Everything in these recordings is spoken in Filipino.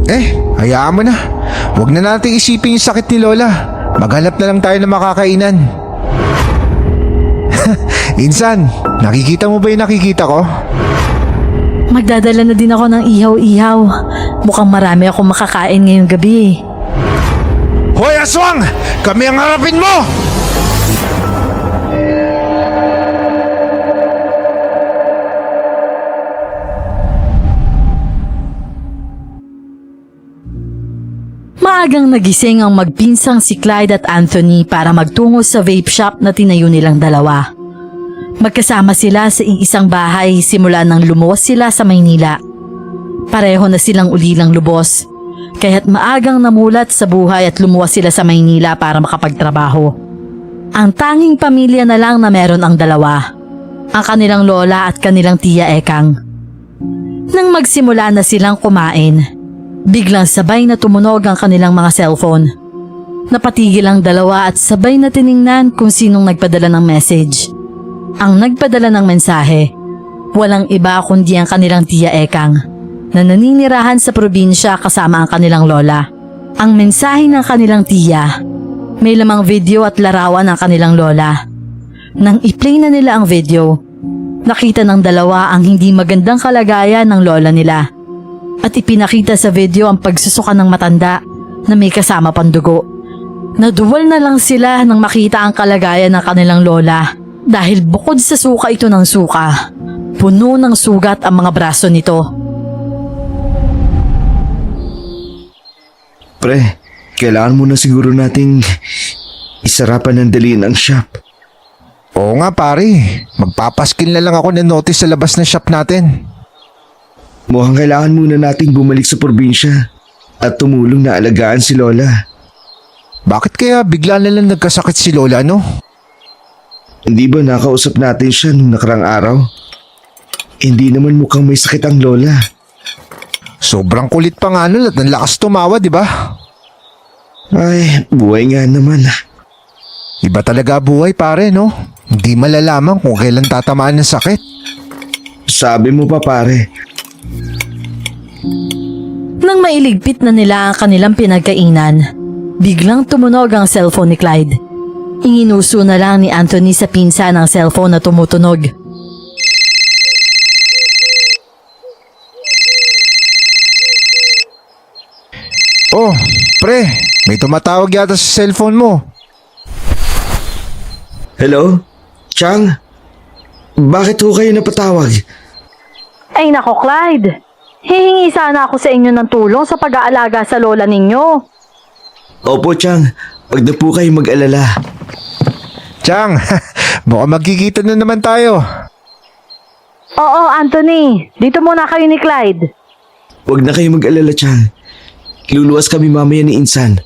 Hayaan mo na. Huwag na natin isipin yung sakit ni Lola. Maghanap na lang tayo ng makakainan. Insan, nakikita mo ba yung nakikita ko? Magdadala na din ako ng ihaw-ihaw. Mukhang marami akong makakain ngayong gabi. Hoy aswang! Kami ang harapin mo! Maagang nagising ang magpinsang si Clyde at Anthony para magtungo sa vape shop na tinayo nilang dalawa. Magkasama sila sa iisang bahay simula nang lumuwas sila sa Maynila. Pareho na silang ulilang lubos, kaya't maagang namulat sa buhay at lumuwas sila sa Maynila para makapagtrabaho. Ang tanging pamilya na lang na meron ang dalawa, ang kanilang lola at kanilang tiya Ekang. Nang magsimula na silang kumain, biglang sabay na tumunog ang kanilang mga cellphone. Napatigil ang dalawa at sabay na tiningnan kung sinong nagpadala ng message. Ang nagpadala ng mensahe, walang iba kundi ang kanilang tiya Ekang, na naninirahan sa probinsya kasama ang kanilang lola. Ang mensahe ng kanilang tiya, may lamang video at larawan ng kanilang lola. Nang i-play na nila ang video, nakita ng dalawa ang hindi magandang kalagayan ng lola nila. At ipinakita sa video ang pagsusuka ng matanda na may kasama pang dugo. Naduwal na lang sila nang makita ang kalagayan ng kanilang lola dahil bukod sa suka ito ng suka, puno ng sugat ang mga braso nito. Pre, kailangan muna siguro nating isarapan ng daliin ang shop. Oo nga pare, magpapaskil na lang ako ng notice sa labas ng shop natin. Mukhang kailangan muna nating bumalik sa probinsya at tumulong na alagaan si Lola. Bakit kaya bigla na lang nagkasakit si Lola, no? Hindi ba nakausap natin siya nung nakarang araw? Hindi naman mukhang may sakit ang Lola. Sobrang kulit pa nga nun at ang lakas tumawa, di ba? Ay, buhay nga naman. Iba talaga buhay pare, no? Hindi malalaman kung kailan tatamaan ng sakit. Sabi mo pa pare. Nang mailigpit na nila ang kanilang pinagkainan, biglang tumunog ang cellphone ni Clyde. Inginuso na lang ni Anthony sa pinsa ng cellphone na tumutunog. Oh, pre, may tumatawag yata sa cellphone mo. Hello? Chang? Bakit ho kayo napatawag? Ay nako Clyde, hihingi sana ako sa inyo ng tulong sa pag-aalaga sa lola ninyo. Opo Chang, wag na po kayo mag-alala. Chang, mukhang magkikita na naman tayo. Oo Anthony, dito muna kayo ni Clyde. Wag na kayo mag-alala Chang. Luluwas kami mamaya ni Insan.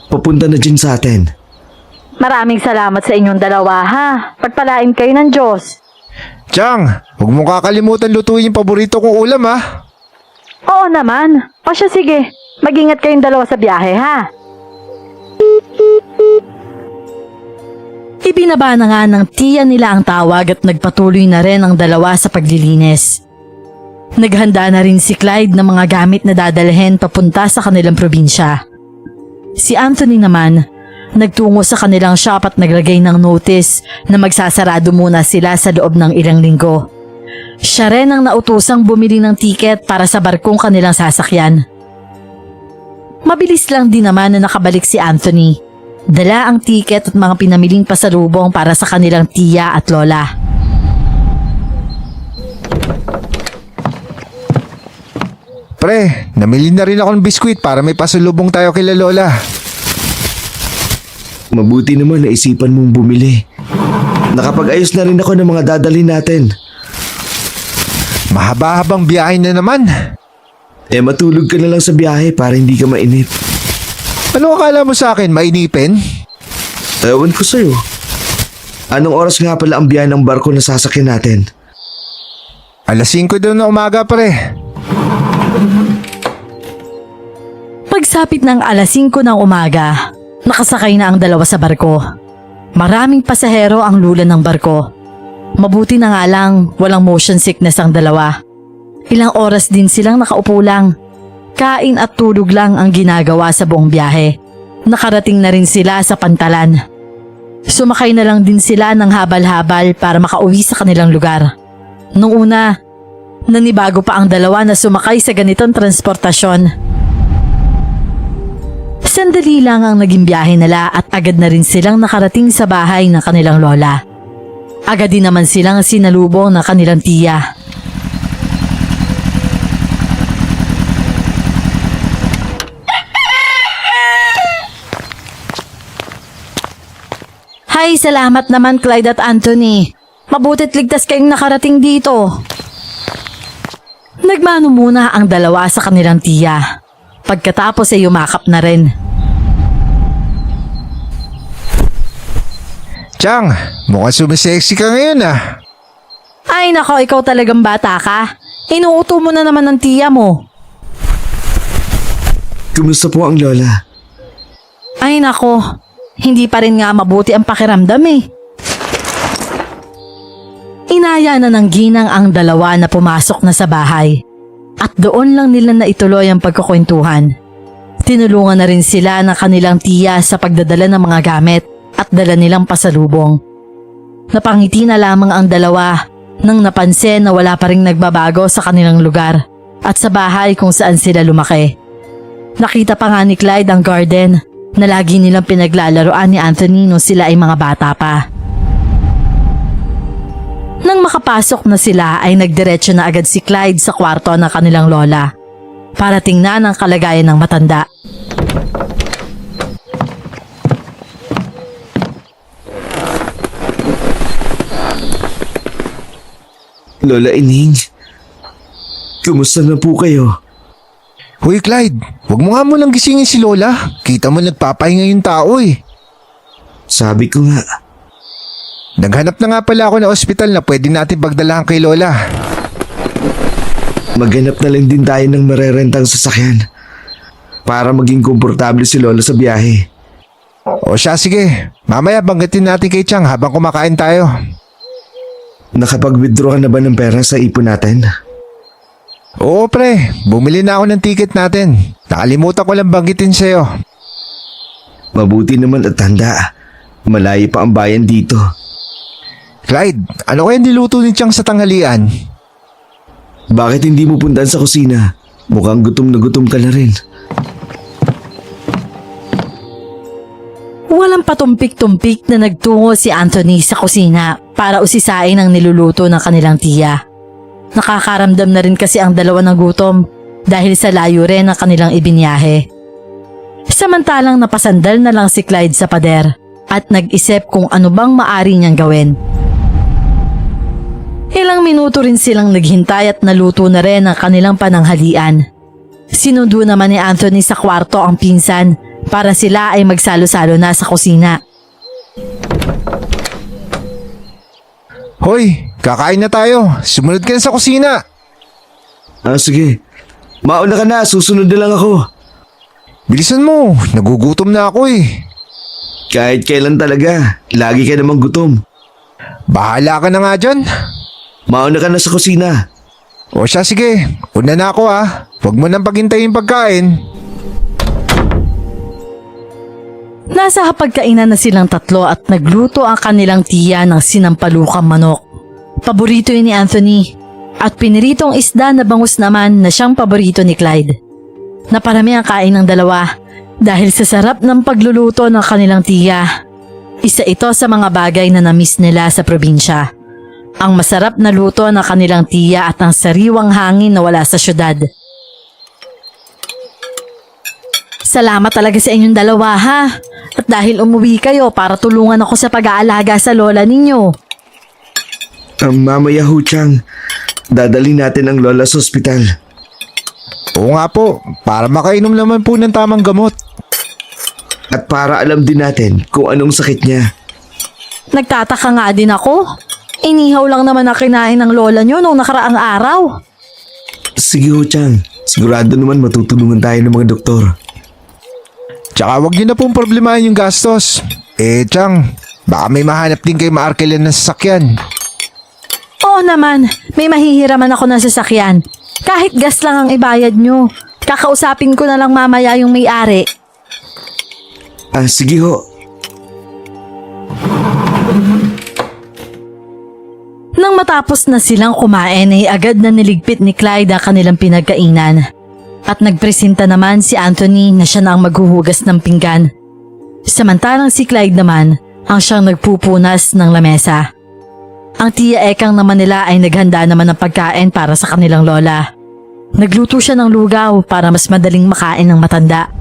Papunta na dyan sa atin. Maraming salamat sa inyong dalawa ha. Pagpalain kayo ng Diyos. Chang, huwag mong kakalimutan lutuin yung paborito kong ulam ha. Oo naman. O siya sige, mag-ingat kayong dalawa sa biyahe ha. Ibinaba na nga ng tiya nila ang tawag at nagpatuloy na rin ang dalawa sa paglilinis. Naghanda na rin si Clyde ng mga gamit na dadalhin papunta sa kanilang probinsya. Si Anthony naman, nagtungo sa kanilang shop at naglagay ng notice na magsasarado muna sila sa loob ng ilang linggo. Siya rin ang nautusang bumili ng tiket para sa barkong kanilang sasakyan. Mabilis lang din naman na nakabalik si Anthony. Dala ang tiket at mga pinamiling pasalubong para sa kanilang tiya at lola. Pre, namili na rin ako ng biskwit para may pasalubong tayo kila Lola. Mabuti naman naisipan mong bumili. Nakapag-ayos na rin ako ng mga dadalhin natin. Mahaba-habang biyahe na naman. Matulog ka na lang sa biyahe para hindi ka mainip. Ano akala mo sa akin, mainipin? Ewan ko sa'yo. Anong oras nga pala ang biyahe ng barko na sasakyan natin? 5:00 daw na umaga pre. Pagsapit ng 5:00 ng umaga, nakasakay na ang dalawa sa barko. Maraming pasahero ang lula ng barko. Mabuti na nga lang walang motion sickness ang dalawa. Ilang oras din silang nakaupo lang. Pagkain at tulog lang ang ginagawa sa buong biyahe. Nakarating na rin sila sa Pantalan. Sumakay na lang din sila ng habal-habal para makauwi sa kanilang lugar. Nung una, nanibago pa ang dalawa na sumakay sa ganitong transportasyon. Sandali lang ang naging biyahe nila at agad na rin silang nakarating sa bahay ng kanilang lola. Agad din naman silang sinalubong ng kanilang tiya. Hay, salamat naman Clyde at Anthony. Mabuti't ligtas kayong nakarating dito. Nagmano muna ang dalawa sa kanilang tiya. Pagkatapos ay yumakap na rin. Chang, mukhang sumisexy ka ngayon ah. Ay nako, ikaw talagang bata ka. Inuuto mo na naman ng tiya mo. Kumusta po ang lola? Ay nako, hindi pa rin nga mabuti ang pakiramdam eh. Inaya na ng ginang ang dalawa na pumasok na sa bahay. At doon lang nila na ituloy ang pagkukwentuhan. Tinulungan na rin sila ng kanilang tiya sa pagdadala ng mga gamit at dala nilang pasalubong. Napangiti na lamang ang dalawa nang napansin na wala pa ring nagbabago sa kanilang lugar at sa bahay kung saan sila lumaki. Nakita pa nga ni Clyde ang garden na lagi nilang pinaglalaroan ni Anthony nung sila ay mga bata pa. Nang makapasok na sila ay nagdiretso na agad si Clyde sa kwarto ng kanilang lola para tingnan ang kalagayan ng matanda. Lola Ining, kumusta na po kayo? Hoy Clyde, huwag mo nga munang gisingin si Lola. Kita mo nagpapahinga yung tao eh. Sabi ko nga, Naghanap na nga pala ako ng ospital na pwede natin pagdalahan kay Lola. maghanap na lang din tayo ng marerentang sasakyan para maging komportable si Lola sa biyahe. O siya, sige. Mamaya banggitin natin kay Chang habang kumakain tayo. Nakapag-withdraw ka na ba ng pera sa ipon natin? Oo pre, bumili na ako ng ticket natin. Nakalimutan ko lang banggitin sa'yo. Mabuti naman at handa. Malayo pa ang bayan dito. Clyde, ano kaya niluto ni Chang sa tanghalian? Bakit hindi mo puntaan sa kusina? Mukhang gutom na gutom ka na rin. Walang patumpik-tumpik na nagtungo si Anthony sa kusina para usisain ang niluluto ng kanilang tiya. Nakakaramdam na rin kasi ang dalawa ng gutom dahil sa layo rin ang kanilang ibinyahe. Samantalang napasandal na lang si Clyde sa pader at nag-isip kung ano bang maari niyang gawin. Ilang minuto rin silang naghintay at naluto na rin ang kanilang pananghalian. Sinundo naman ni Anthony sa kwarto ang pinsan para sila ay magsalo-salo na sa kusina. Hoy, kakain na tayo. Sumunod ka na sa kusina. Sige. Mauna ka na, susunod na lang ako. Bilisan mo, nagugutom na ako eh. Kahit kailan talaga, lagi ka namang gutom. Bahala ka na nga dyan. Mauna ka na sa kusina. O siya, sige. Una na ako ah. Huwag mo nang paghintayin pagkain. Nasa hapagkainan na silang tatlo at nagluto ang kanilang tiya ng sinampalukang manok. Paborito yun ni Anthony at piniritong isda na bangus naman na siyang paborito ni Clyde. Naparami ang kain ng dalawa dahil sa sarap ng pagluluto ng kanilang tiya. Isa ito sa mga bagay na namiss nila sa probinsya. Ang masarap na luto ng kanilang tiya at ang sariwang hangin na wala sa syudad. Salamat talaga sa inyong dalawa ha. At dahil umuwi kayo para tulungan ako sa pag-aalaga sa lola ninyo. Mamaya ho, Chang. Dadali natin ang lola sa ospital. Oo nga po, para makainom naman po ng tamang gamot. At para alam din natin kung anong sakit niya. Nagtataka nga din ako. Inihaw lang naman ang kinain ng lola nyo nung nakaraang araw. Sige ho, Chang. Sigurado naman matutulungan tayo ng mga doktor. Tsaka wag niyo na pong problemahin yung gastos. Chang, baka may mahanap din kay Maarkelan ng sasakyan. Oo naman, may mahihiraman ako ng sasakyan. Kahit gas lang ang ibayad nyo. Kakausapin ko na lang mamaya yung may-ari. Sige ho. Nang matapos na silang kumain ay agad na niligpit ni Clyde ang kanilang pinagkainan. At nagpresenta naman si Anthony na siya na ang maghuhugas ng pinggan. Samantalang si Clyde naman ang siyang nagpupunas ng lamesa. Ang tiya Ekang naman nila ay naghanda naman ng pagkain para sa kanilang lola. Nagluto siya ng lugaw para mas madaling makain ng matanda.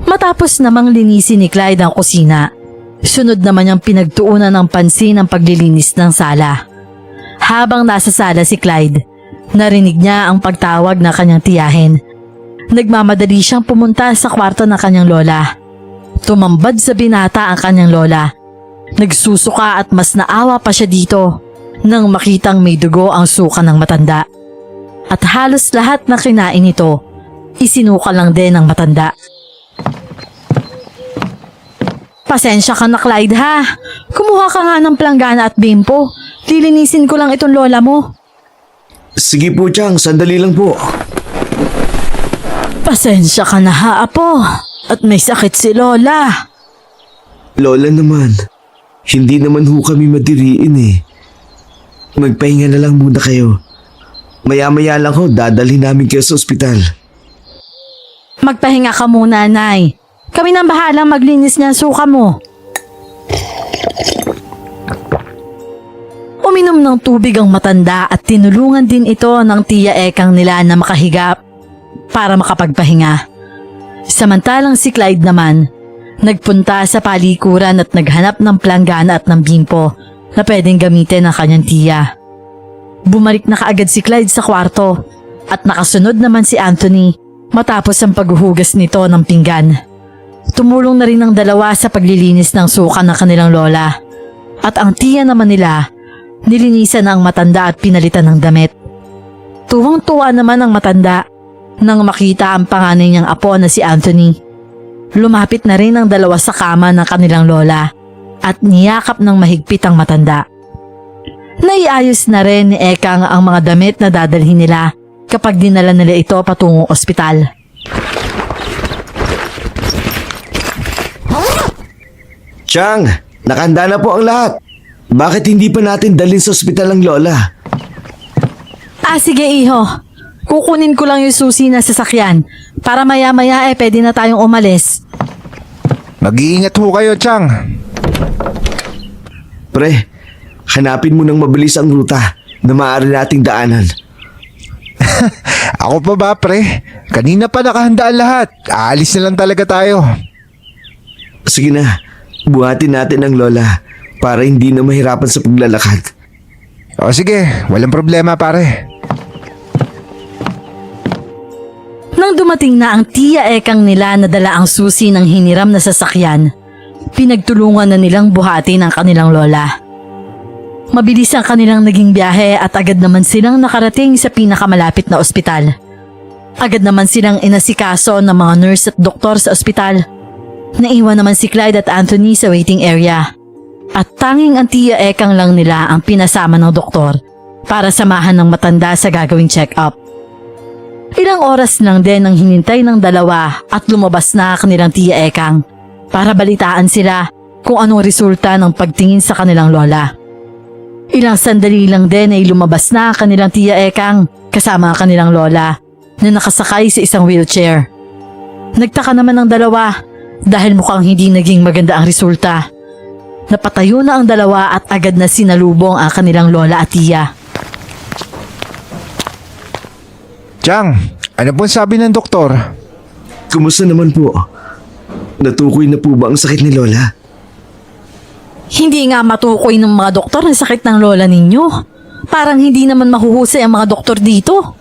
Matapos namang linisin ni Clyde ang kusina, sunod naman niyang pinagtuunan ng pansin ang paglilinis ng sala. Habang nasa sala si Clyde, narinig niya ang pagtawag ng kanyang tiyahin. Nagmamadali siyang pumunta sa kwarto ng kanyang lola. Tumambad sa binata ang kanyang lola. Nagsusuka at mas naawa pa siya dito nang makitang may dugo ang suka ng matanda. At halos lahat na kinain nito, isinuka lang din ng matanda. Pasensya ka na, Clyde, ha? Kumuha ka nga ng planggana at bimpo. Lilinisin ko lang itong lola mo. Sige po, Chang. Sandali lang po. Pasensya ka na, ha, apo. At may sakit si lola. Lola naman, hindi naman ho kami madiriin eh. Magpahinga na lang muna kayo. Maya-maya lang ho, dadalhin namin kayo sa ospital. Magpahinga ka muna, Nay. Kami nang bahalang maglinis niyan suka mo. Uminom ng tubig ang matanda at tinulungan din ito ng tiya Ekang nila na makahiga para makapagpahinga. Samantalang si Clyde naman, nagpunta sa palikuran at naghanap ng planggana at ng bimpo na pwedeng gamitin ng kanyang tiya. Bumalik na kaagad si Clyde sa kwarto at nakasunod naman si Anthony matapos ang paghuhugas nito ng pinggan. Tumulong na rin ang dalawa sa paglilinis ng suka ng kanilang lola. At ang tiya naman nila, nilinisan ang matanda at pinalitan ng damit. Tuwang-tuwa naman ang matanda nang makita ang panganay niyang apo na si Anthony. Lumapit na rin ang dalawa sa kama ng kanilang lola at niyakap ng mahigpit ang matanda. Naiayos na rin ni Ekang ang mga damit na dadalhin nila kapag dinala nila ito patungong ospital. Chang, nakahanda na po ang lahat. Bakit hindi pa natin dalhin sa ospital ang lola? Sige iho. Kukunin ko lang yung susi na sasakyan para maya-maya pwede na tayong umalis. Mag-iingat ho kayo, Chang. Pre, hanapin mo ng mabilis ang ruta na maaari nating daanan. Ako pa ba, pre? Kanina pa nakahanda ang lahat. Aalis na lang talaga tayo. Sige na, buhatin natin ang lola para hindi na mahirapan sa paglalakad. O sige, walang problema, pare. Nang dumating na ang tiya Ekang nila na dala ang susi ng hiniram na sasakyan, pinagtulungan na nilang buhatin ang kanilang lola. Mabilis ang kanilang naging biyahe at agad naman silang nakarating sa pinakamalapit na ospital. Agad naman silang inasikaso ng mga nurse at doktor sa ospital. Naiwan naman si Clyde at Anthony sa waiting area. At tanging ang tiya Ekang lang nila ang pinasama ng doktor para samahan ng matanda sa gagawing check-up. Ilang oras lang din ang hinintay ng dalawa at lumabas na kanilang tiya Ekang para balitaan sila kung anong resulta ng pagtingin sa kanilang lola. Ilang sandali lang din ay lumabas na kanilang tiya Ekang kasama ang kanilang lola na nakasakay sa isang wheelchair. Nagtaka naman ang dalawa dahil mukhang hindi naging maganda ang resulta. Napatayo na ang dalawa at agad na sinalubong ang kanilang lola at tiya. Chang, ano pong sabi ng doktor? Kumusta naman po? Natukoy na po ba ang sakit ni lola? Hindi nga matukoy ng mga doktor ang sakit ng lola ninyo. Parang hindi naman mahuhusay ang mga doktor dito.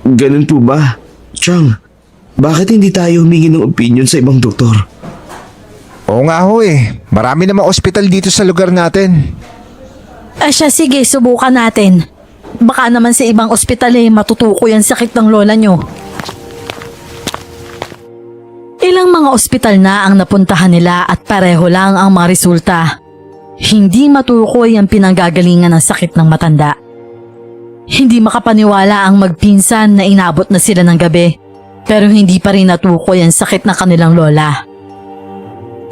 Ganun po ba? Chang, bakit hindi tayo humingi ng opinion sa ibang doktor? Oo nga ho eh. Marami namang ospital dito sa lugar natin. Siya, sige, subukan natin. Baka naman sa ibang ospital matutukoy ang sakit ng lola nyo. Ilang mga ospital na ang napuntahan nila at pareho lang ang mga resulta. Hindi matukoy ang pinanggagalingan ng sakit ng matanda. Hindi makapaniwala ang magpinsan na inabot na sila ng gabi, pero hindi pa rin natukoy ang sakit ng kanilang lola.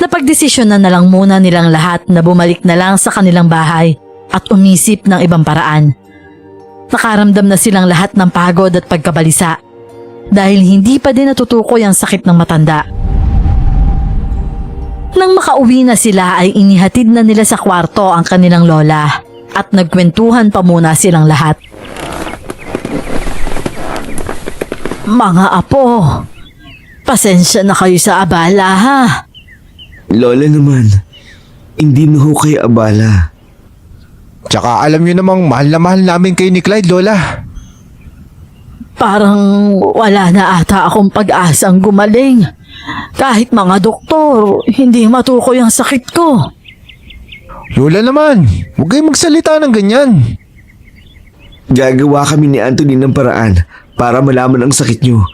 Napagdesisyon na lang muna nilang lahat na bumalik na lang sa kanilang bahay at umisip ng ibang paraan. Nakaramdam na silang lahat ng pagod at pagkabalisa dahil hindi pa din natutukoy ang sakit ng matanda. Nang makauwi na sila ay inihatid na nila sa kwarto ang kanilang lola at nagkwentuhan pa muna silang lahat. Mga apo, pasensya na kayo sa abala ha. Lola naman, hindi na ho kayo abala. Tsaka alam nyo namang mahal na mahal namin kayo ni Clyde, Lola. Parang wala na ata akong pag-asang gumaling. Kahit mga doktor, hindi matukoy ang sakit ko. Lola naman, huwag kayong magsalita ng ganyan. Gagawa kami ni Anthony ng paraan para malaman ang sakit nyo.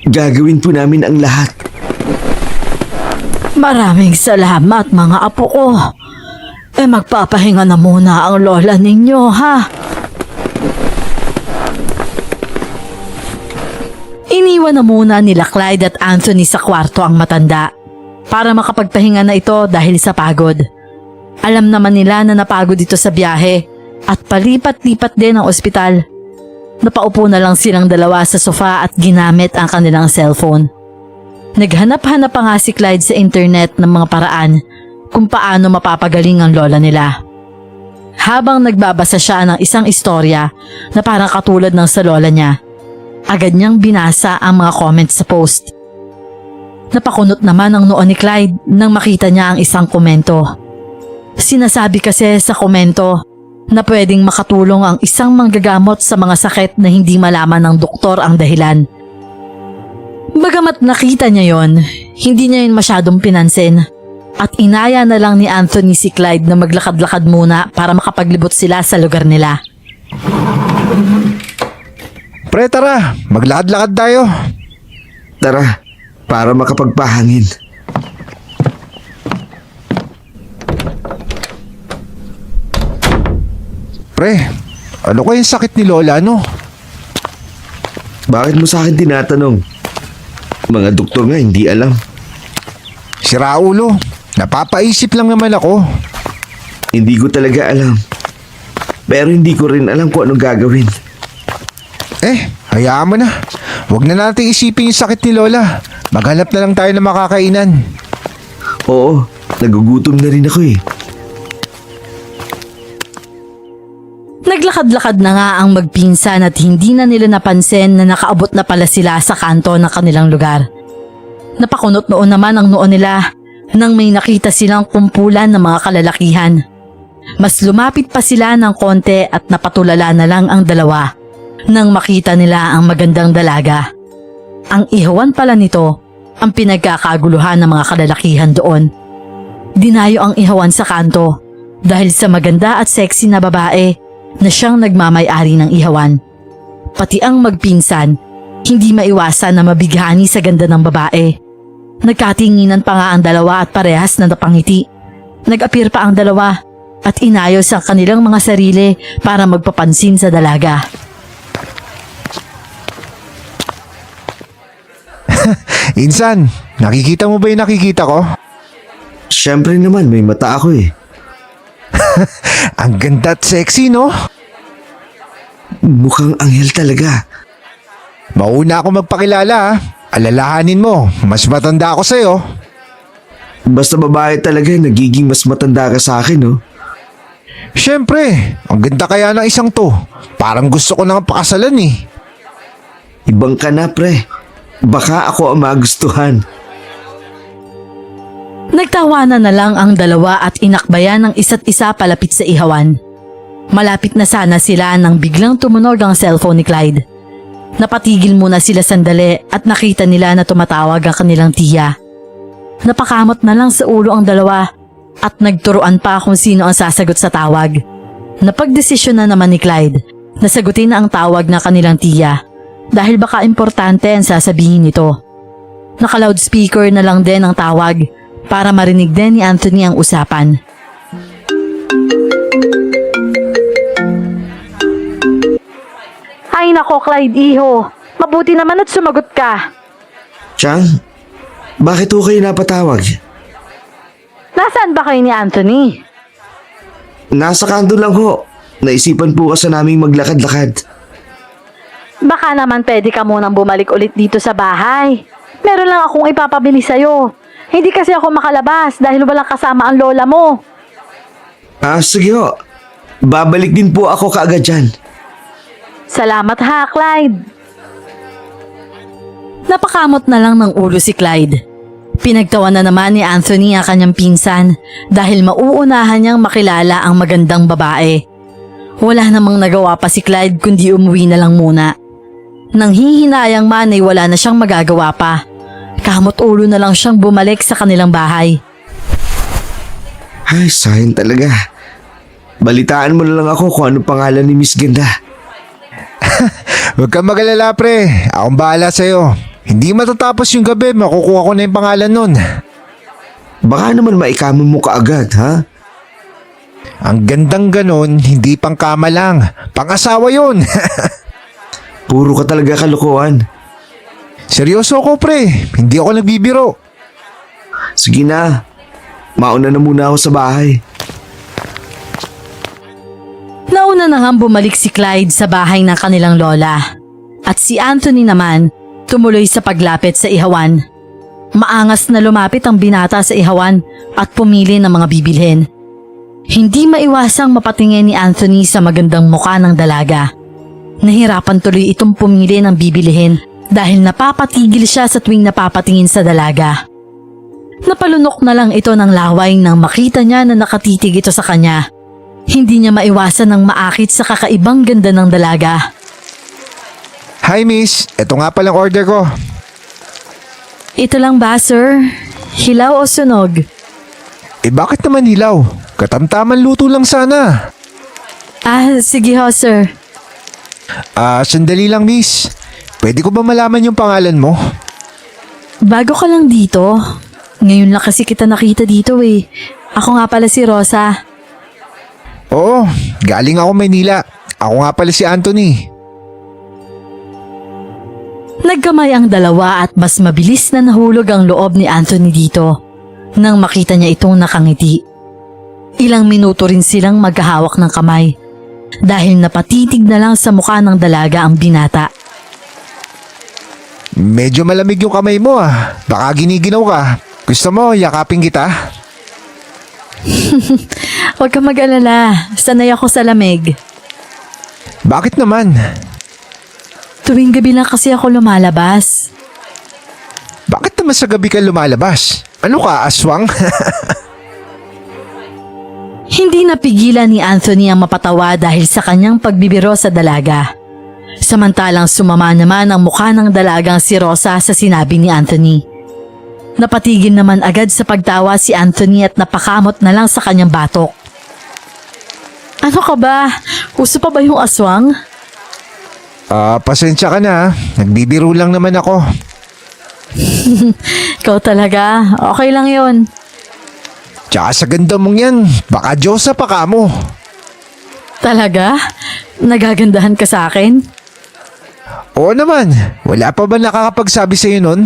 Gagawin po namin ang lahat. Maraming salamat mga apo ko. Magpapahinga na muna ang lola ninyo ha. Iniwan na muna nila Clyde at Anthony sa kwarto ang matanda para makapagpahinga na ito dahil sa pagod. Alam naman nila na napagod ito sa biyahe at palipat-lipat din ang ospital. Napaupo na lang silang dalawa sa sofa at ginamit ang kanilang cellphone. Naghanap-hanap pa nga si Clyde sa internet ng mga paraan kung paano mapapagaling ang lola nila. Habang nagbabasa siya ng isang istorya na parang katulad ng sa lola niya, agad niyang binasa ang mga comments sa post. Napakunot naman ang noo ni Clyde nang makita niya ang isang komento. Sinasabi kasi sa komento na pwedeng makatulong ang isang manggagamot sa mga sakit na hindi malaman ng doktor ang dahilan. Bagamat nakita niya yon, hindi niya yun masyadong pinansin at inaya na lang ni Anthony si Clyde na maglakad-lakad muna para makapaglibot sila sa lugar nila. Pre, tara, maglakad-lakad tayo. Tara, para makapagpahangin. Pre, ano kayang sakit ni Lola, no? Bakit mo sa akin tinatanong? Mga doktor nga hindi alam. Si Raulo, napapaisip lang naman ako. Hindi ko talaga alam. Pero hindi ko rin alam kung anong gagawin. Hayaan mo na. Huwag na natin isipin yung sakit ni Lola. Maghanap na lang tayo ng makakainan. Oo, nagugutom na rin ako eh. Naglakad-lakad na nga ang magpinsan at hindi na nila napansin na nakaabot na pala sila sa kanto ng kanilang lugar. Napakunot noon naman ang noo nila nang may nakita silang kumpulan ng mga kalalakihan. Mas lumapit pa sila ng konti at napatulala na lang ang dalawa nang makita nila ang magandang dalaga. Ang ihawan pala nito ang pinagkakaguluhan ng mga kalalakihan doon. Dinayo ang ihawan sa kanto dahil sa maganda at sexy na babae na siyang nagmamay-ari ng ihawan. Pati ang magpinsan, hindi maiwasan na mabighani sa ganda ng babae. Nagkatinginan pa nga ang dalawa at parehas na napangiti. Nag-appear pa ang dalawa at inayos ang kanilang mga sarili para magpapansin sa dalaga. Insan, nakikita mo ba yung nakikita ko? Siyempre naman, may mata ako eh. Ang ganda at sexy, no? Mukhang anghel talaga. Mauna ako magpakilala, ha? Alalahanin mo, mas matanda ako sa'yo. Basta babae talaga, nagiging mas matanda ka sa akin, no? Siyempre, ang ganda kaya ng isang to. Parang gusto ko nang pakasalan eh. Ibang ka na, pre. Baka ako ang magustuhan. Nagtawanan na lang ang dalawa at inakbayan ng isa't isa palapit sa ihawan. Malapit na sana sila nang biglang tumunog ang cellphone ni Clyde. Napatigil muna sila sandali at nakita nila na tumatawag ang kanilang tiya. Napakamot na lang sa ulo ang dalawa at nagturuan pa kung sino ang sasagot sa tawag. Napagdesisyon na naman ni Clyde na sagutin na ang tawag ng kanilang tiya dahil baka importante ang sasabihin nito. Naka-loudspeaker na lang din ang tawag para marinig din ni Anthony ang usapan. Ay nako, Clyde iho. Mabuti naman at sumagot ka. Chang, bakit ho kayo napatawag? Nasaan ba kayo ni Anthony? Nasa kanto lang ho. Naisipan po kasi naming maglakad-lakad. Baka naman pwede ka munang bumalik ulit dito sa bahay. Meron lang akong ipapabili sa'yo. Hindi kasi ako makalabas dahil walang kasama ang lola mo. Sige ho. Babalik din po ako kaagad dyan. Salamat ha, Clyde. Napakamot na lang ng ulo si Clyde. Pinagtawan na naman ni Anthony ang kanyang pinsan dahil mauunahan niyang makilala ang magandang babae. Wala namang nagawa pa si Clyde kundi umuwi na lang muna. Nang hihinayang man ay wala na siyang magagawa pa. Kamot ulo na lang siyang bumalik sa kanilang bahay. Ay, sayang talaga. Balitaan mo na lang ako kung ano pangalan ni Miss Ganda. Huwag kang magalala pre, akong bahala sa'yo. Hindi matatapos yung gabi, makukuha ko na yung pangalan nun. Baka naman maikamon mo kaagad, ha? Ang gandang ganon, hindi pang kama lang, pang-asawa yun. Puro ka talaga kalokohan. Seryoso ako pre, hindi ako nagbibiro. Sige na, mauna na muna ako sa bahay. Nauna na nga bumalik si Clyde sa bahay ng kanilang lola. At si Anthony naman, tumuloy sa paglapit sa ihawan. Maangas na lumapit ang binata sa ihawan at pumili ng mga bibilhin. Hindi maiwasang mapatingin ni Anthony sa magandang muka ng dalaga. Nahirapan tuloy itong pumili ng bibilihin dahil napapatigil siya sa tuwing napapatingin sa dalaga. Napalunok na lang ito ng laway nang makita niya na nakatitig ito sa kanya. Hindi niya maiwasan ng maakit sa kakaibang ganda ng dalaga. Hi miss, eto nga palang order ko. Ito lang ba, sir? Hilaw o sunog? Bakit naman hilaw? Katamtaman luto lang sana. Sige ho, sir. Sandali lang miss. Pwede ko ba malaman yung pangalan mo? Bago ka lang dito. Ngayon lang kasi kita nakita dito eh. Ako nga pala si Rosa. Oo, galing ako Maynila. Ako nga pala si Anthony. Nagkamay ang dalawa at mas mabilis na nahulog ang loob ni Anthony dito nang makita niya itong nakangiti. Ilang minuto rin silang maghahawak ng kamay dahil napatitig na lang sa mukha ng dalaga ang binata. Medyo malamig yung kamay mo ah. Baka giniginaw ka. Gusto mo yakapin kita? Huwag kang mag-alala, sanay ako sa lamig. Bakit naman? Tuwing gabi lang kasi ako lumalabas. Bakit naman sa gabi ka lumalabas? Ano ka, aswang? Hindi napigilan ni Anthony ang mapatawa dahil sa kanyang pagbibiro sa dalaga. Samantalang sumama naman ang mukha ng dalagang si Rosa sa sinabi ni Anthony. Napatigil naman agad sa pagtawa si Anthony at napakamot na lang sa kanyang batok. Ano ka ba? Uso pa ba yung aswang? Pasensya ka na. Nagbibiro lang naman ako. Ikaw talaga, okay lang yon. Tsaka sa ganda mong yan, baka Diyosa pa ka mo. Talaga? Nagagandahan ka sa akin? Oo naman, wala pa ba nakakapagsabi sa'yo nun?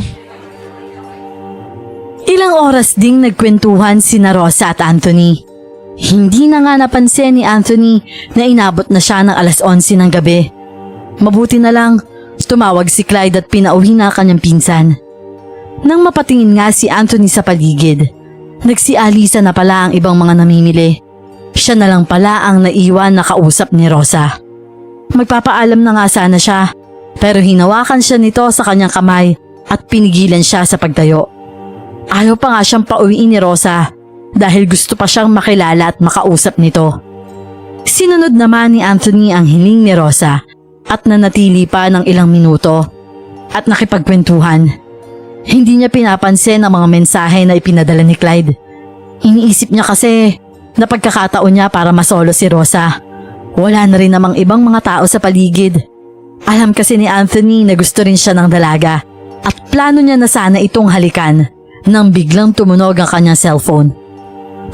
Ilang oras ding nagkwentuhan sina Rosa at Anthony. Hindi na nga napansin ni Anthony na inabot na siya ng 11:00 ng gabi. Mabuti na lang, tumawag si Clyde at pinauwi na kanyang pinsan. Nang mapatingin nga si Anthony sa paligid, nagsialisa na pala ang ibang mga namimili. Siya na lang pala ang naiwan na kausap ni Rosa. Magpapaalam na nga sana siya, pero hinawakan siya nito sa kanyang kamay at pinigilan siya sa pagtayo. Ayaw pa nga siyang pauwiin ni Rosa dahil gusto pa siyang makilala at makausap nito. Sinunod naman ni Anthony ang hiling ni Rosa at nanatili pa ng ilang minuto at nakipagkwentuhan. Hindi niya pinapansin ang mga mensahe na ipinadala ni Clyde. Iniisip niya kasi na pagkakataon niya para masolo si Rosa. Wala na rin namang ibang mga tao sa paligid. Alam kasi ni Anthony na gusto rin siya ng dalaga at plano niya na sana itong halikan nang biglang tumunog ang kanyang cellphone.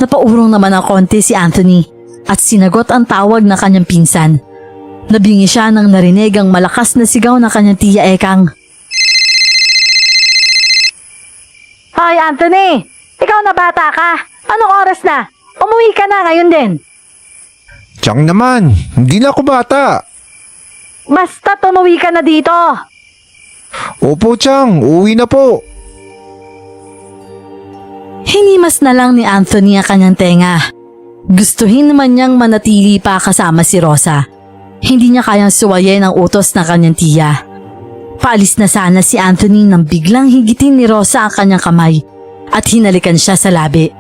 Napaurong naman ng konti si Anthony at sinagot ang tawag ng kanyang pinsan. Nabingi siya nang narinig ang malakas na sigaw ng kanyang tiya Ekang. Hoy Anthony! Ikaw na bata ka! Anong oras na? Umuwi ka na ngayon din! Tiyang naman, hindi na ako bata. Basta umuwi ka na dito! Opo, Tiyang, uwi na po. Hinimas na lang ni Anthony ang kanyang tenga. Gustuhin naman niyang manatili pa kasama si Rosa. Hindi niya kayang suwayin ang utos ng kanyang tiya. Paalis na sana si Anthony nang biglang higitin ni Rosa ang kanyang kamay at hinalikan siya sa labi.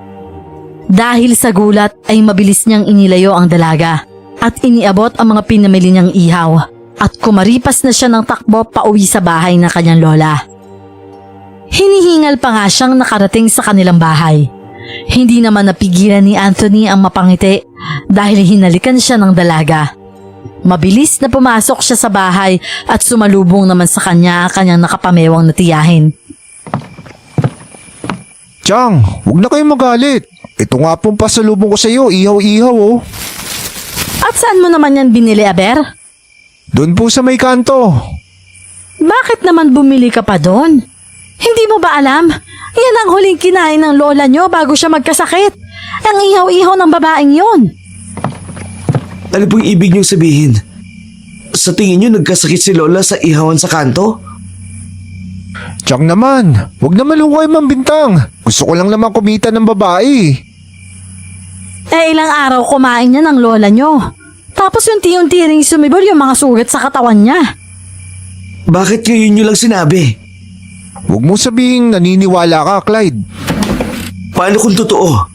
Dahil sa gulat ay mabilis niyang inilayo ang dalaga at iniabot ang mga pinamili niyang ihaw at kumaripas na siya ng takbo pauwi sa bahay ng kanyang lola. Hinihingal pa nga siyang nakarating sa kanilang bahay. Hindi naman napigilan ni Anthony ang mapangiti dahil hinalikan siya ng dalaga. Mabilis na pumasok siya sa bahay at sumalubong naman sa kanya ang kanyang nakapamewang na tiyahin. Tiyang, huwag na kayong magalit. Ito nga pong pasalubong ko sa iyo, ihaw-ihaw oh. At saan mo naman yan binili, Aber? Doon po sa may kanto. Bakit naman bumili ka pa doon? Hindi mo ba alam? Yan ang huling kinain ng lola nyo bago siya magkasakit. Ang ihaw-ihaw ng babaeng yon. Ano pong ibig niyong sabihin? Sa tingin niyo nagkasakit si Lola sa ihawan sa kanto? Tiyang naman, huwag naman ho kayo mambintang. Gusto ko lang naman kumita ng babae. Ilang araw kumain niya ng lola nyo. Tapos unti-unti ring sumibol yung mga sugat sa katawan niya. Bakit ngayon niyo lang sinabi? Huwag mo sabihin naniniwala ka, Clyde. Paano kung totoo?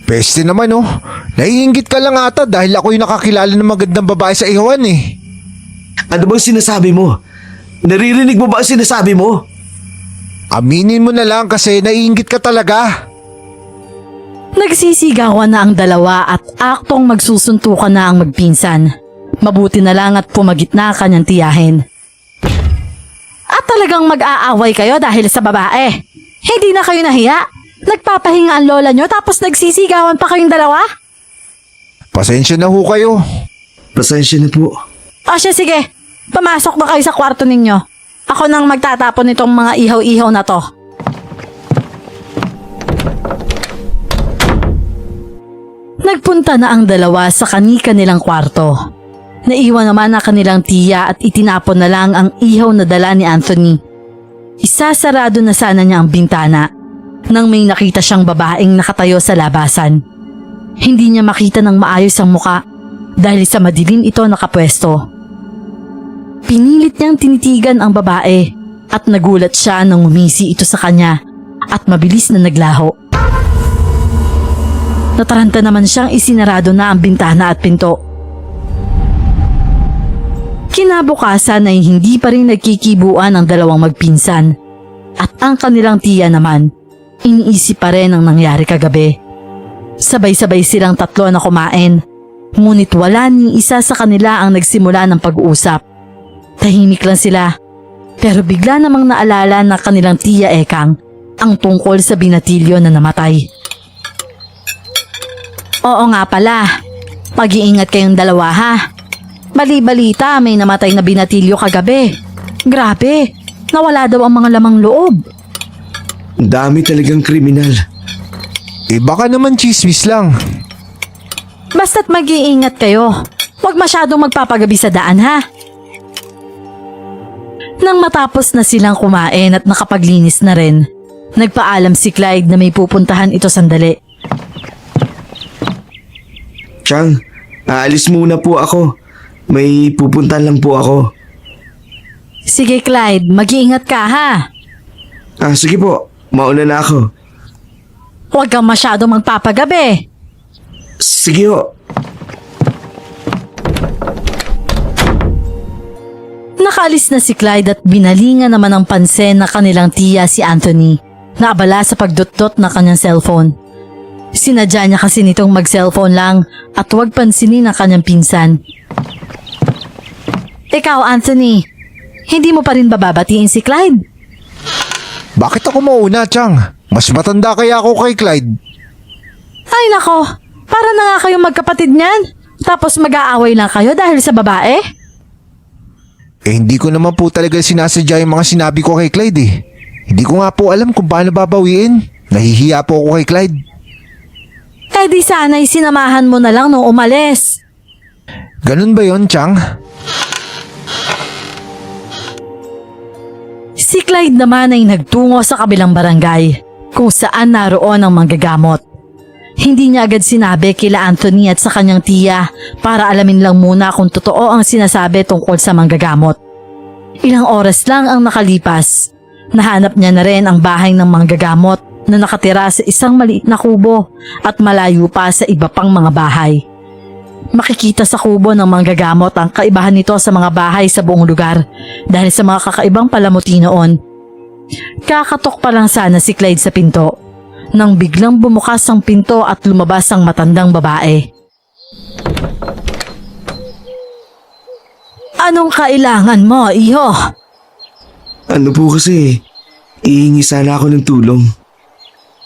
Peste naman oh. Naiinggit ka lang ata dahil ako yung nakakilala ng magandang babae sa ihawan eh. Ano bang sinasabi mo? Naririnig mo ba ang sinasabi mo? Aminin mo na lang kasi naiinggit ka talaga. Nagsisigawan na ang dalawa at aktong magsusuntukan na ang magpinsan. Mabuti na lang at pumagitna ang kanyang tiyahin. At talagang mag-aaway kayo dahil sa babae. Hindi na kayo nahiya? Nagpapahinga ang lola nyo tapos nagsisigawan pa kayong dalawa? Pasensya na ho kayo. Pasensya na po. O siya sige, pumasok na kayo sa kwarto ninyo. Ako nang magtatapon nitong mga ihaw-ihaw na to. Nagpunta na ang dalawa sa kani-kanilang kwarto. Naiwan naman ang kanilang tiya at itinapon na lang ang ihaw na dala ni Anthony. Isasarado na sana niya ang bintana nang may nakita siyang babaeng nakatayo sa labasan. Hindi niya makita ng maayos ang muka dahil sa madilim ito nakapwesto. Pinilit niyang tinitigan ang babae at nagulat siya nang umisi ito sa kanya at mabilis na naglaho. Nataranta naman siyang isinarado na ang bintana at pinto. Kinabukasan ay hindi pa rin nagkikibuan ang dalawang magpinsan at ang kanilang tiya naman iniisip pa rin ang nangyari kagabi. Sabay-sabay silang tatlo na kumain, ngunit wala ni isa sa kanila ang nagsimula ng pag-uusap. Tahimik lang sila, pero bigla namang naalala ng kanilang tiya Ekang ang tungkol sa binatilyo na namatay. Oo nga pala, mag-iingat kayong dalawa ha. Bali-balita may namatay na binatilyo kagabi. Grabe, nawala daw ang mga lamang loob. Dami talagang kriminal. Baka naman chismis lang. Basta't mag-iingat kayo. Huwag masyadong magpapagabi sa daan ha. Nang matapos na silang kumain at nakapaglinis na rin, nagpaalam si Clyde na may pupuntahan ito sandali. Tiyang, aalis muna po ako. May pupuntahan lang po ako. Sige Clyde, mag-iingat ka ha. Sige po, mauna na ako. Huwag kang masyadong magpapagabi. Sige ho. Nakaalis na si Clyde at binalingan naman ng pansin na kanilang tiya si Anthony na abala sa pagdot-dot na kanyang cellphone. Sinadya niya kasi nitong mag-cellphone lang at huwag pansinin ang kanyang pinsan. Ikaw Anthony, hindi mo pa rin bababatiin si Clyde? Bakit ako mauna, Tiyang? Mas matanda kaya ako kay Clyde. Ay nako, para na nga kayong magkapatid niyan. Tapos mag-aaway lang kayo dahil sa babae? Eh hindi ko naman po talaga sinasadya yung mga sinabi ko kay Clyde eh. Hindi ko nga po alam kung paano babawiin. Nahihiya po ako kay Clyde. Eh di sana'y sinamahan mo na lang nung umalis. Ganun ba yon, Chang? Si Clyde naman ay nagtungo sa kabilang barangay kung saan naroon ang manggagamot. Hindi niya agad sinabi kila Anthony at sa kanyang tiya para alamin lang muna kung totoo ang sinasabi tungkol sa manggagamot. Ilang oras lang ang nakalipas. Nahanap niya na rin ang bahay ng manggagamot na nakatira sa isang maliit na kubo at malayo pa sa iba pang mga bahay. Makikita sa kubo ng manggagamot ang kaibahan nito sa mga bahay sa buong lugar dahil sa mga kakaibang palamuti noon. Kakatok pa lang sana si Clyde sa pinto nang biglang bumukas ang pinto at lumabas ang matandang babae. Anong kailangan mo, iho? Ano po kasi, ihingi sana ako ng tulong.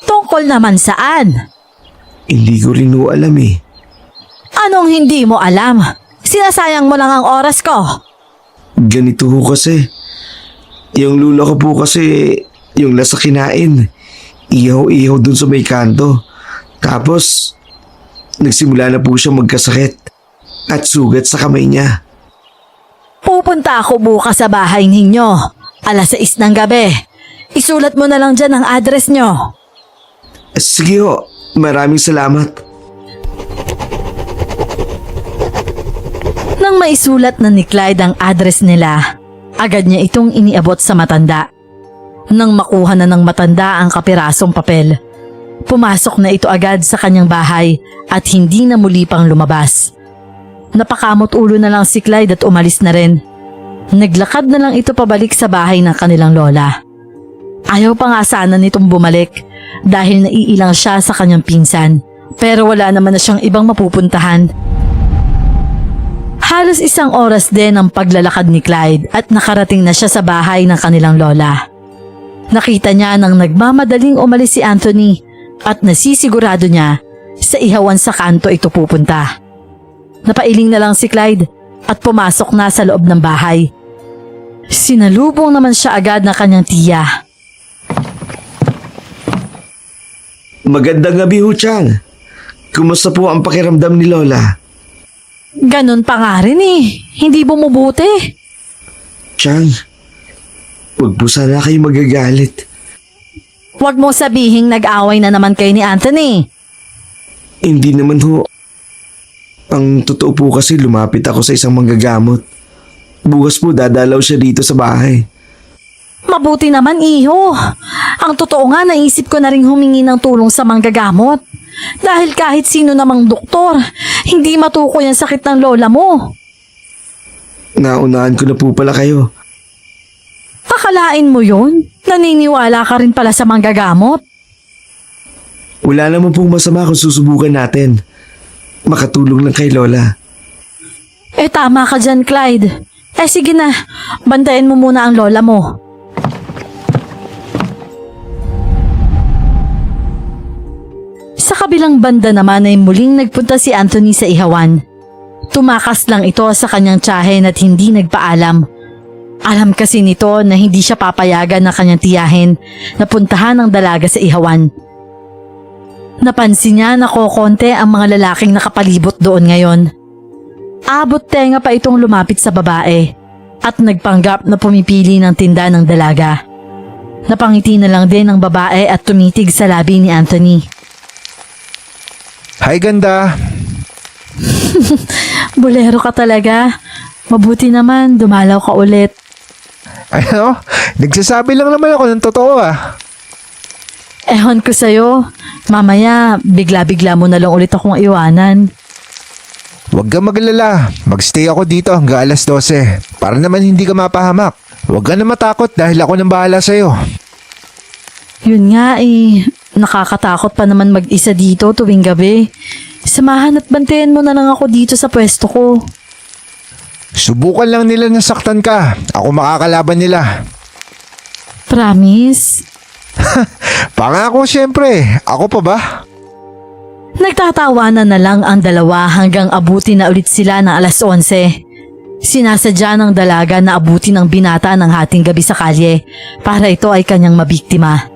Tungkol naman saan? Hindi ko rin ho alam eh. Anong hindi mo alam? Sinasayang mo lang ang oras ko. Ganito ho kasi. Yung lula ko po kasi, yung lasa kinain. Ihaw-ihaw dun sa may kanto. Tapos, nagsimula na po siya magkasakit. At sugat sa kamay niya. Pupunta ako bukas sa bahay ninyo. 6:00 ng gabi. Isulat mo na lang dyan ang address nyo. Sige ho, maraming salamat. Nang maisulat na ni Clyde ang address nila, agad niya itong iniabot sa matanda. Nang makuha na ng matanda ang kapirasong papel, pumasok na ito agad sa kanyang bahay at hindi na muli pang lumabas. Napakamot ulo na lang si Clyde at umalis na rin. Naglakad na lang ito pabalik sa bahay ng kanilang lola. Ayaw pa nga sana nitong bumalik dahil naiilang siya sa kanyang pinsan, pero wala naman na siyang ibang mapupuntahan. Halos 1 oras din ang paglalakad ni Clyde at nakarating na siya sa bahay ng kanilang lola. Nakita niya nang nagmamadaling umalis si Anthony at nasisigurado niya sa ihawan sa kanto ito pupunta. Napailing na lang si Clyde at pumasok na sa loob ng bahay. Sinalubong naman siya agad ng kanyang tiya. Magandang gabi ho, Chang. Kumusta po ang pakiramdam ni Lola? Ganun pa nga rin eh. Hindi bumubuti. Chang, huwag po sana kayo magagalit. Huwag mo sabihing nag-away na naman kayo ni Anthony. Hindi naman ho. Ang totoo po kasi lumapit ako sa isang manggagamot. Bukas po dadalaw siya dito sa bahay. Mabuti naman, iho. Ang totoo nga, naisip ko na rin humingi ng tulong sa manggagamot. Dahil kahit sino namang doktor, hindi matukoy ang sakit ng lola mo. Naunahan ko na po pala kayo. Akalain mo yun? Naniniwala ka rin pala sa manggagamot? Wala naman pong masama kung susubukan natin. Makatulong lang kay Lola. Eh tama ka dyan, Clyde. Eh sige na, bantayan mo muna ang lola mo. Sa kabilang banda naman ay muling nagpunta si Anthony sa ihawan. Tumakas lang ito sa kanyang tiyahin at hindi nagpaalam. Alam kasi nito na hindi siya papayagan ng kanyang tiyahin na puntahan ang dalaga sa ihawan. Napansin niya na kokonte ang mga lalaking nakapalibot doon ngayon. Abot tenga pa itong lumapit sa babae at nagpanggap na pumipili ng tinda ng dalaga. Napangiti na lang din ang babae at tumitig sa labi ni Anthony. Hi, ganda. Bolero ka talaga. Mabuti naman, dumalaw ka ulit. Ano? Nagsasabi lang naman ako ng totoo ah. Ehon ko sa'yo. Mamaya, bigla-bigla mo na lang ulit akong iwanan. Huwag kang maglala. Magstay ako dito hanggang 12:00 para naman hindi ka mapahamak. Huwag ka na matakot dahil ako nang bahala sa'yo. Yun nga eh, nakakatakot pa naman mag-isa dito tuwing gabi. Samahan at bantayan mo na lang ako dito sa pwesto ko. Subukan lang nila na saktan ka. Ako makakalaban nila. Promise? Pangako siyempre. Ako pa ba? Nagtatawanan na lang ang dalawa hanggang abuti na ulit sila ng 11:00. Sinasadya ng dalaga na abuti ng binata ng hating gabi sa kalye para ito ay kanyang mabiktima.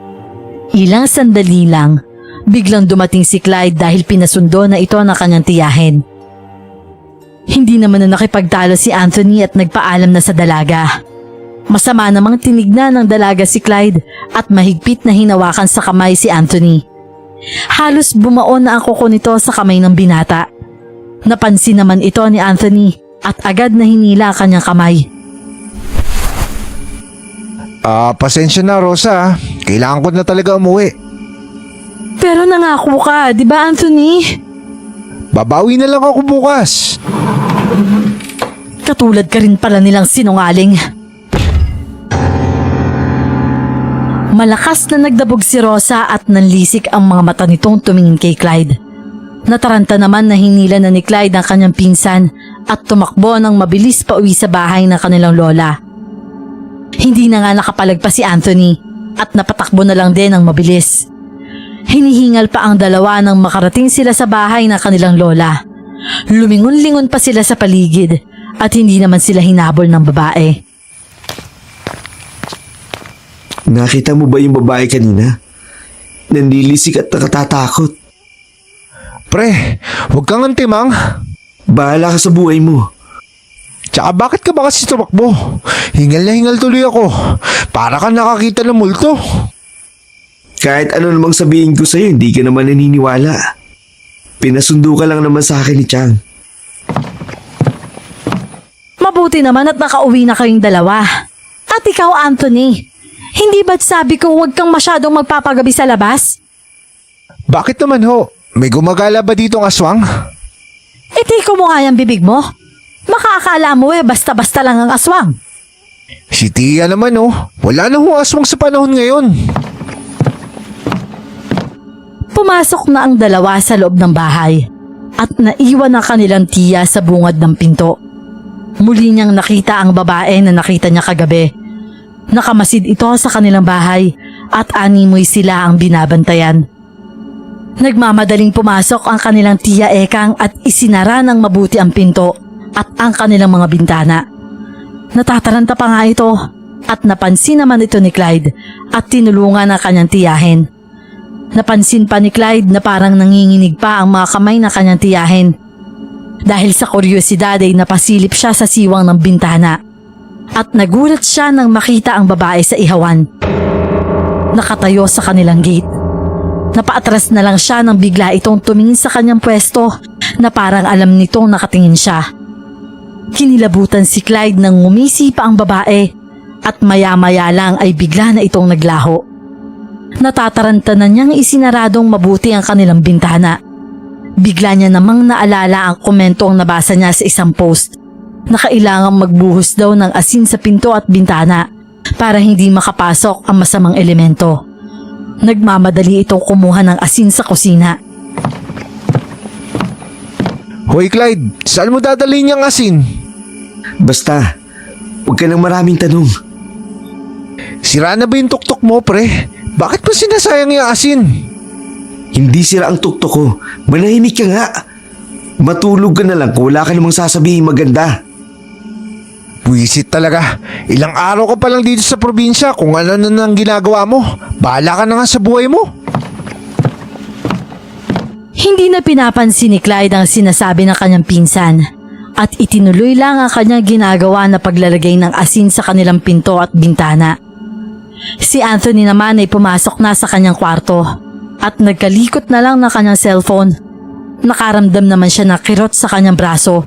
Ilang sandali lang, biglang dumating si Clyde dahil pinasundo na ito ng kanyang tiyahin. Hindi naman na nakipagtalo si Anthony at nagpaalam na sa dalaga. Masama namang tinignan ng dalaga si Clyde at mahigpit na hinawakan sa kamay si Anthony. Halos bumaon na ang kuko nito sa kamay ng binata. Napansin naman ito ni Anthony at agad na hinila ang kanyang kamay. Pasensya na Rosa. Kailangan ko na talaga umuwi. Pero nangako ka, di ba Anthony? Babawi na lang ako bukas. Katulad ka rin pala nilang sinungaling. Malakas na nagdabog si Rosa at nanlisik ang mga mata nitong tumingin kay Clyde. Nataranta naman na hinila na ni Clyde ang kanyang pinsan at tumakbo ng mabilis pa uwi sa bahay ng kanilang lola. Hindi na nga nakapalag pa si Anthony at napatakbo na lang din ng mabilis. Hinihingal pa ang dalawa nang makarating sila sa bahay ng kanilang lola. Lumingon-lingon pa sila sa paligid at hindi naman sila hinabol ng babae. Nakita mo ba yung babae kanina? Nanlilisik at nakatatakot. Pre, huwag kang antimang. Bahala ka sa buhay mo. Tsaka bakit ka ba kasi tumakbo? Hingal na hingal tuloy ako. Para ka nakakita ng multo. Kahit ano namang sabihin ko sa'yo, hindi ka naman naniniwala. Pinasundo ka lang naman sa akin ni Chang. Mabuti naman at nakauwi na kayong dalawa. At ikaw, Anthony, hindi ba't sabi ko huwag kang masyadong magpapagabi sa labas? Bakit naman ho? May gumagala ba dito ng aswang? Itiko mo nga yung bibig mo. Makakala mo basta-basta lang ang aswang. Si Tia naman wala na ho aswang sa panahon ngayon. Pumasok na ang dalawa sa loob ng bahay at naiwan ang kanilang tiya sa bungad ng pinto. Muli niyang nakita ang babae na nakita niya kagabi. Nakamasid ito sa kanilang bahay at animoy sila ang binabantayan. Nagmamadaling pumasok ang kanilang tiya Ekang at isinara ng mabuti ang pinto at ang kanilang mga bintana. Natataranta pa nga ito at napansin naman ito ni Clyde at tinulungan ang kanyang tiyahin. Napansin pa ni Clyde na parang nanginginig pa ang mga kamay ng kanyang tiyahin. Dahil sa kuryosidad ay napasilip siya sa siwang ng bintana at nagulat siya nang makita ang babae sa ihawan. Nakatayo sa kanilang gate. Napaatras na lang siya nang bigla itong tumingin sa kanyang pwesto na parang alam nitong nakatingin siya. Kinilabutan si Clyde nang ngumisi pa ang babae at maya-maya lang ay bigla na itong naglaho. Natataranta na niyang isinaradong mabuti ang kanilang bintana. Bigla niya namang naalala ang komentong nabasa niya sa isang post na kailangang magbuhos daw ng asin sa pinto at bintana para hindi makapasok ang masamang elemento. Nagmamadali itong kumuha ng asin sa kusina. Hoy Clyde, saan mo dadalhin niyang asin? Basta, huwag ka nang maraming tanong. Sira na ba yung tuktok mo pre? Bakit pa sinasayang yung asin? Hindi sira ang tuktok ko. Manahimik ka nga. Matulog ka na lang kung wala ka namang sasabihin maganda. Buwisit talaga. Ilang araw ka pa lang dito sa probinsya kung ano na nang ginagawa mo. Bahala ka na nga sa buhay mo. Hindi na pinapansin ni Clyde ang sinasabi ng kanyang pinsan at itinuloy lang ang kanyang ginagawa na paglalagay ng asin sa kanilang pinto at bintana. Si Anthony naman ay pumasok na sa kanyang kwarto at nagkalikot na lang ng kanyang cellphone. Nakaramdam naman siya ng kirot sa kanyang braso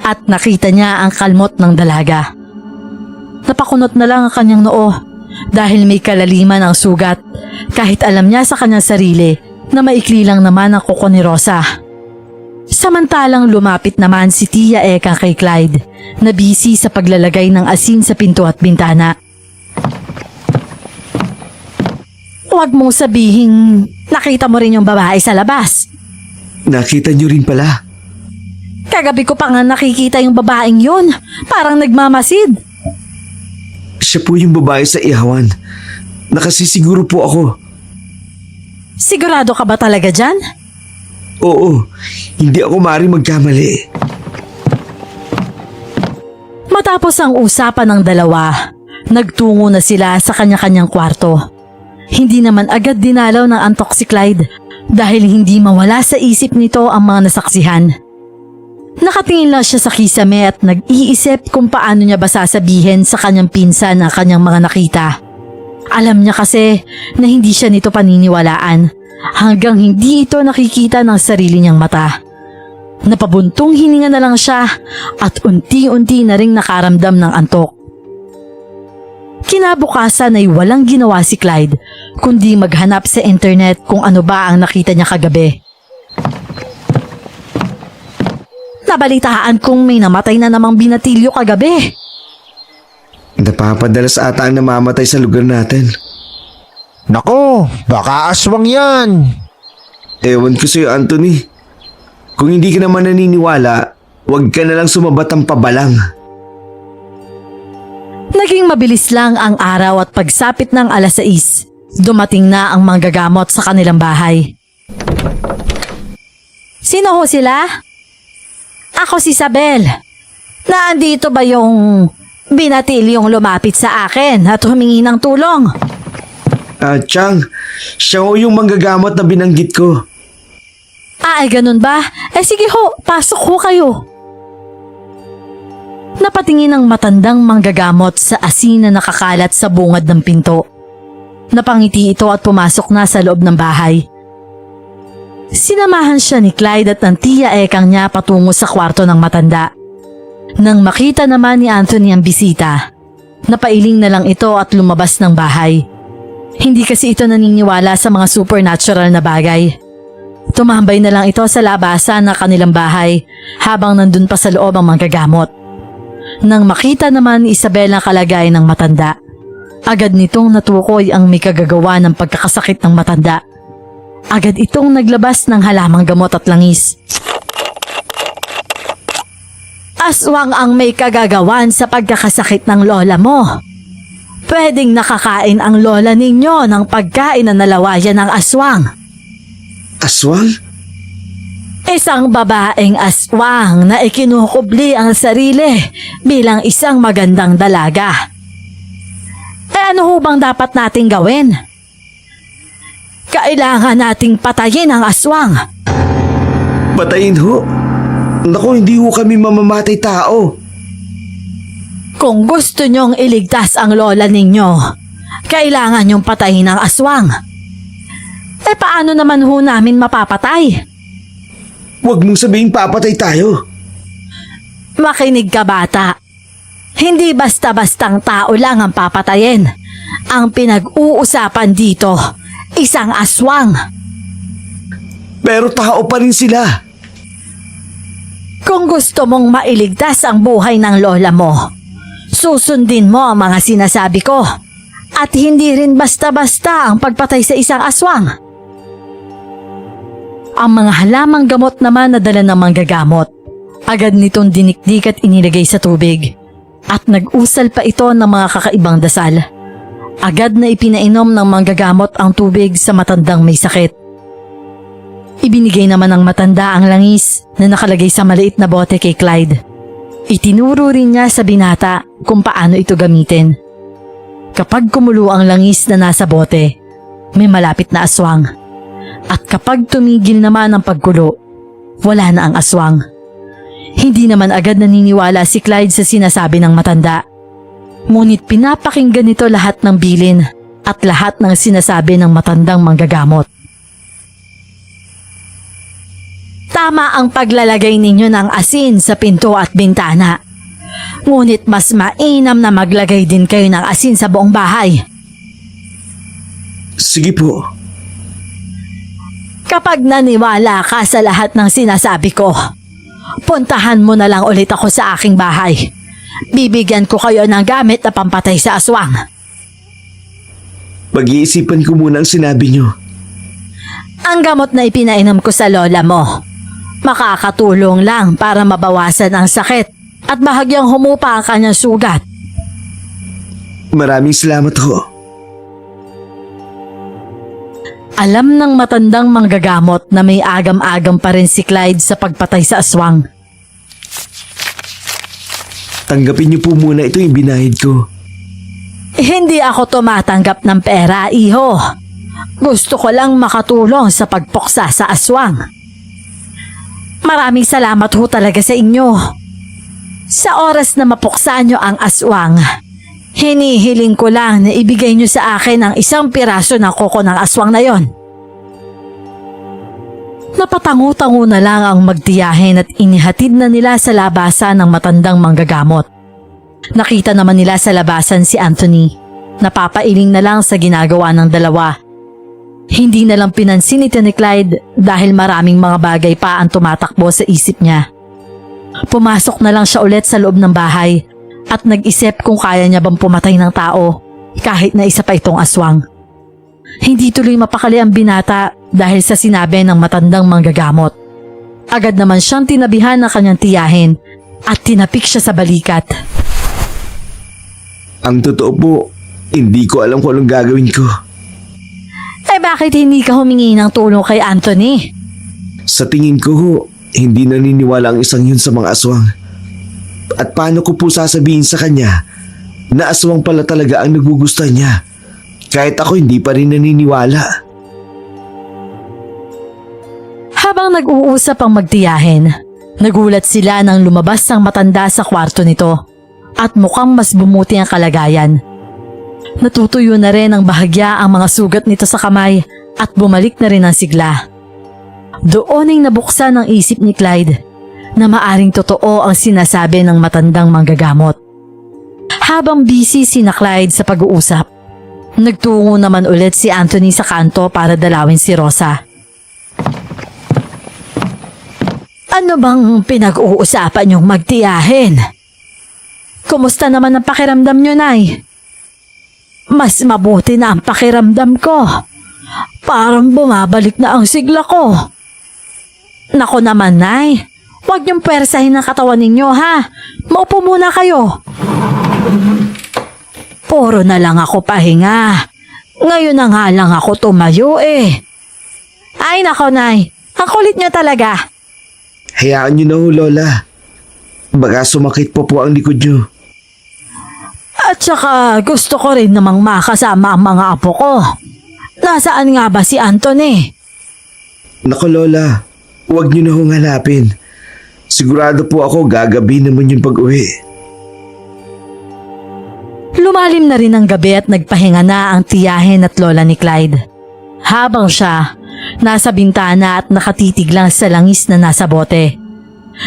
at nakita niya ang kalmot ng dalaga. Napakunot na lang ang kanyang noo dahil may kalaliman ang sugat kahit alam niya sa kanyang sarili na maikli lang naman ang kuko ni Rosa. Samantalang lumapit naman si Tia Ekang kay Clyde na busy sa paglalagay ng asin sa pinto at bintana. Huwag mong sabihing nakita mo rin yung babae sa labas. Nakita niyo rin pala. Kagabi ko pa nga nakikita yung babaeng yun. Parang nagmamasid. Siya po yung babae sa ihawan. Nakasisiguro po ako. Sigurado ka ba talaga dyan? Oo, hindi ako maaaring magkamali. Matapos ang usapan ng dalawa, nagtungo na sila sa kanya-kanyang kwarto. Hindi naman agad dinalaw ng antok si Clyde dahil hindi mawala sa isip nito ang mga nasaksihan. Nakatingin lang siya sa kisame at nag-iisip kung paano niya ba sasabihin sa kanyang pinsan ang kanyang mga nakita. Alam niya kasi na hindi siya nito paniniwalaan hanggang hindi ito nakikita ng sarili niyang mata. Napabuntong hininga na lang siya at unti-unti na ring nakaramdam ng antok. Kinabukasan ay walang ginawa si Clyde kundi maghanap sa internet kung ano ba ang nakita niya kagabi. Nabalitaan kong may namatay na namang binatilyo kagabi. Napapadalas ata ang namamatay sa lugar natin. Nako, baka aswang yan. Ewan ko sa'yo, Anthony. Kung hindi ka naman naniniwala, huwag ka na lang sumabat ang pabalang. Naging mabilis lang ang araw at pagsapit ng 6:00, dumating na ang manggagamot sa kanilang bahay. Sino ho sila? Ako si Isabel. Naandito ba yung binatilyong lumapit sa akin at humingi ng tulong? Chang, siya ho yung manggagamot na binanggit ko. Ay, ganun ba? Sige ho, pasok ho kayo. Napatingin ang matandang manggagamot sa asin na nakakalat sa bungad ng pinto. Napangiti ito at pumasok na sa loob ng bahay. Sinamahan siya ni Clyde at ng tiya ekang niya patungo sa kwarto ng matanda. Nang makita naman ni Anthony ang bisita, napailing na lang ito at lumabas ng bahay. Hindi kasi ito naniniwala sa mga supernatural na bagay. Tumambay na lang ito sa labasan ng kanilang bahay habang nandun pa sa loob ang manggagamot. Nang makita naman ni Isabel ang kalagayan ng matanda, agad nitong natukoy ang may kagagawa ng pagkakasakit ng matanda. Agad itong naglabas ng halamang gamot at langis. Aswang ang may kagagawan sa pagkakasakit ng lola mo. Pwedeng nakakain ang lola ninyo ng pagkain na nalawayan ng aswang. Aswang? Isang babaeng aswang na ikinukubli ang sarili bilang isang magandang dalaga. Ano ho bang dapat nating gawin? Kailangan nating patayin ang aswang. Patayin ho? Naku, hindi ho kami mamamatay tao. Kung gusto nyong iligtas ang lola ninyo, kailangan nyong patayin ang aswang. Paano naman ho namin mapapatay? Huwag mong sabihin papatay tayo. Makinig ka, bata. Hindi basta-bastang tao lang ang papatayin. Ang pinag-uusapan dito, isang aswang. Pero tao pa rin sila. Kung gusto mong mailigtas ang buhay ng lola mo, susundin mo ang mga sinasabi ko. At hindi rin basta-basta ang pagpatay sa isang aswang. Ang mga halamang gamot naman na dala ng manggagamot, agad nitong dinikdik at inilagay sa tubig. At nag-usal pa ito ng mga kakaibang dasal. Agad na ipinainom ng manggagamot ang tubig sa matandang may sakit. Ibinigay naman ng matanda ang langis na nakalagay sa maliit na bote kay Clyde. Itinuro rin niya sa binata kung paano ito gamitin. Kapag kumulo ang langis na nasa bote, may malapit na aswang. At kapag tumigil naman ang pagkulo, wala na ang aswang. Hindi naman agad naniniwala si Clyde sa sinasabi ng matanda. Ngunit pinapakinggan nito lahat ng bilin at lahat ng sinasabi ng matandang manggagamot. Tama ang paglalagay ninyo ng asin sa pinto at bintana. Ngunit mas mainam na maglagay din kayo ng asin sa buong bahay. Sige po. Kapag naniwala ka sa lahat ng sinasabi ko, puntahan mo na lang ulit ako sa aking bahay. Bibigyan ko kayo ng gamit na pampatay sa aswang. Pag-iisipan ko muna ang sinabi nyo. Ang gamot na ipinainom ko sa lola mo, makakatulong lang para mabawasan ang sakit at bahagyang humupa ang kanyang sugat. Maraming salamat ho. Alam ng matandang manggagamot na may agam-agam pa rin si Clyde sa pagpatay sa aswang. Tanggapin niyo po muna ito yung binahid ko. Hindi ako tumatanggap ng pera, iho. Gusto ko lang makatulong sa pagpuksa sa aswang. Maraming salamat ho talaga sa inyo. Sa oras na mapuksa nyo ang aswang, hinihiling ko lang na ibigay nyo sa akin ang 1 piraso ng kuko ng aswang na yon. Napatango-tango na lang ang magtiyahin at inihatid na nila sa labasan ng matandang manggagamot. Nakita naman nila sa labasan si Anthony. Napapailing na lang sa ginagawa ng dalawa. Hindi na lang pinansin ito ni Clyde dahil maraming mga bagay pa ang tumatakbo sa isip niya. Pumasok na lang siya ulit sa loob ng bahay at nag-isip kung kaya niya bang pumatay ng tao kahit na isa pa itong aswang. Hindi tuloy mapakali ang binata dahil sa sinabi ng matandang manggagamot. Agad naman siyang tinabihan ng kanyang tiyahin at tinapik siya sa balikat. Ang totoo po, hindi ko alam kung anong gagawin ko. Bakit hindi ka humingi ng tulong kay Anthony? Sa tingin ko ho, hindi naniniwala ang isang yun sa mga aswang. At paano ko po sasabihin sa kanya na aswang pala talaga ang nagugustuhan niya? Kahit ako hindi pa rin naniniwala. Habang nag-uusap ang magtiyahin, nagulat sila nang lumabas ang matanda sa kwarto nito at mukhang mas bumuti ang kalagayan. Natutuyo na rin ang bahagya ang mga sugat nito sa kamay at bumalik na rin ang sigla. Doon ay nabuksan ang isip ni Clyde na maaring totoo ang sinasabi ng matandang manggagamot. Habang busy sina Clyde sa pag-uusap, nagtungo naman ulit si Anthony sa kanto para dalawin si Rosa. Ano bang pinag-uusapan niyong magtiyahin? Kumusta naman ang pakiramdam niyo, Nay? Mas mabuti na ang pakiramdam ko. Parang bumabalik na ang sigla ko. Nako naman, Nay. Huwag niyong pwersahin ang katawan ninyo, ha? Maupo muna kayo. Puro na lang ako pahinga. Ngayon na nga lang ako tumayo eh. Ay nako, Nay. Ang kulit niyo talaga. Hayaan niyo na ho, Lola. Baka sumakit po ang likod niyo. At saka gusto ko rin namang makasama ang mga apo ko. Nasaan nga ba si Anthony? Naku, Lola. Huwag niyo na hong hanapin. Sigurado po ako gagabi naman yung pag-uwi. Lumalim na rin ang gabi at nagpahinga na ang tiyahin at lola ni Clyde. Habang siya, nasa bintana at nakatitig lang sa langis na nasa bote.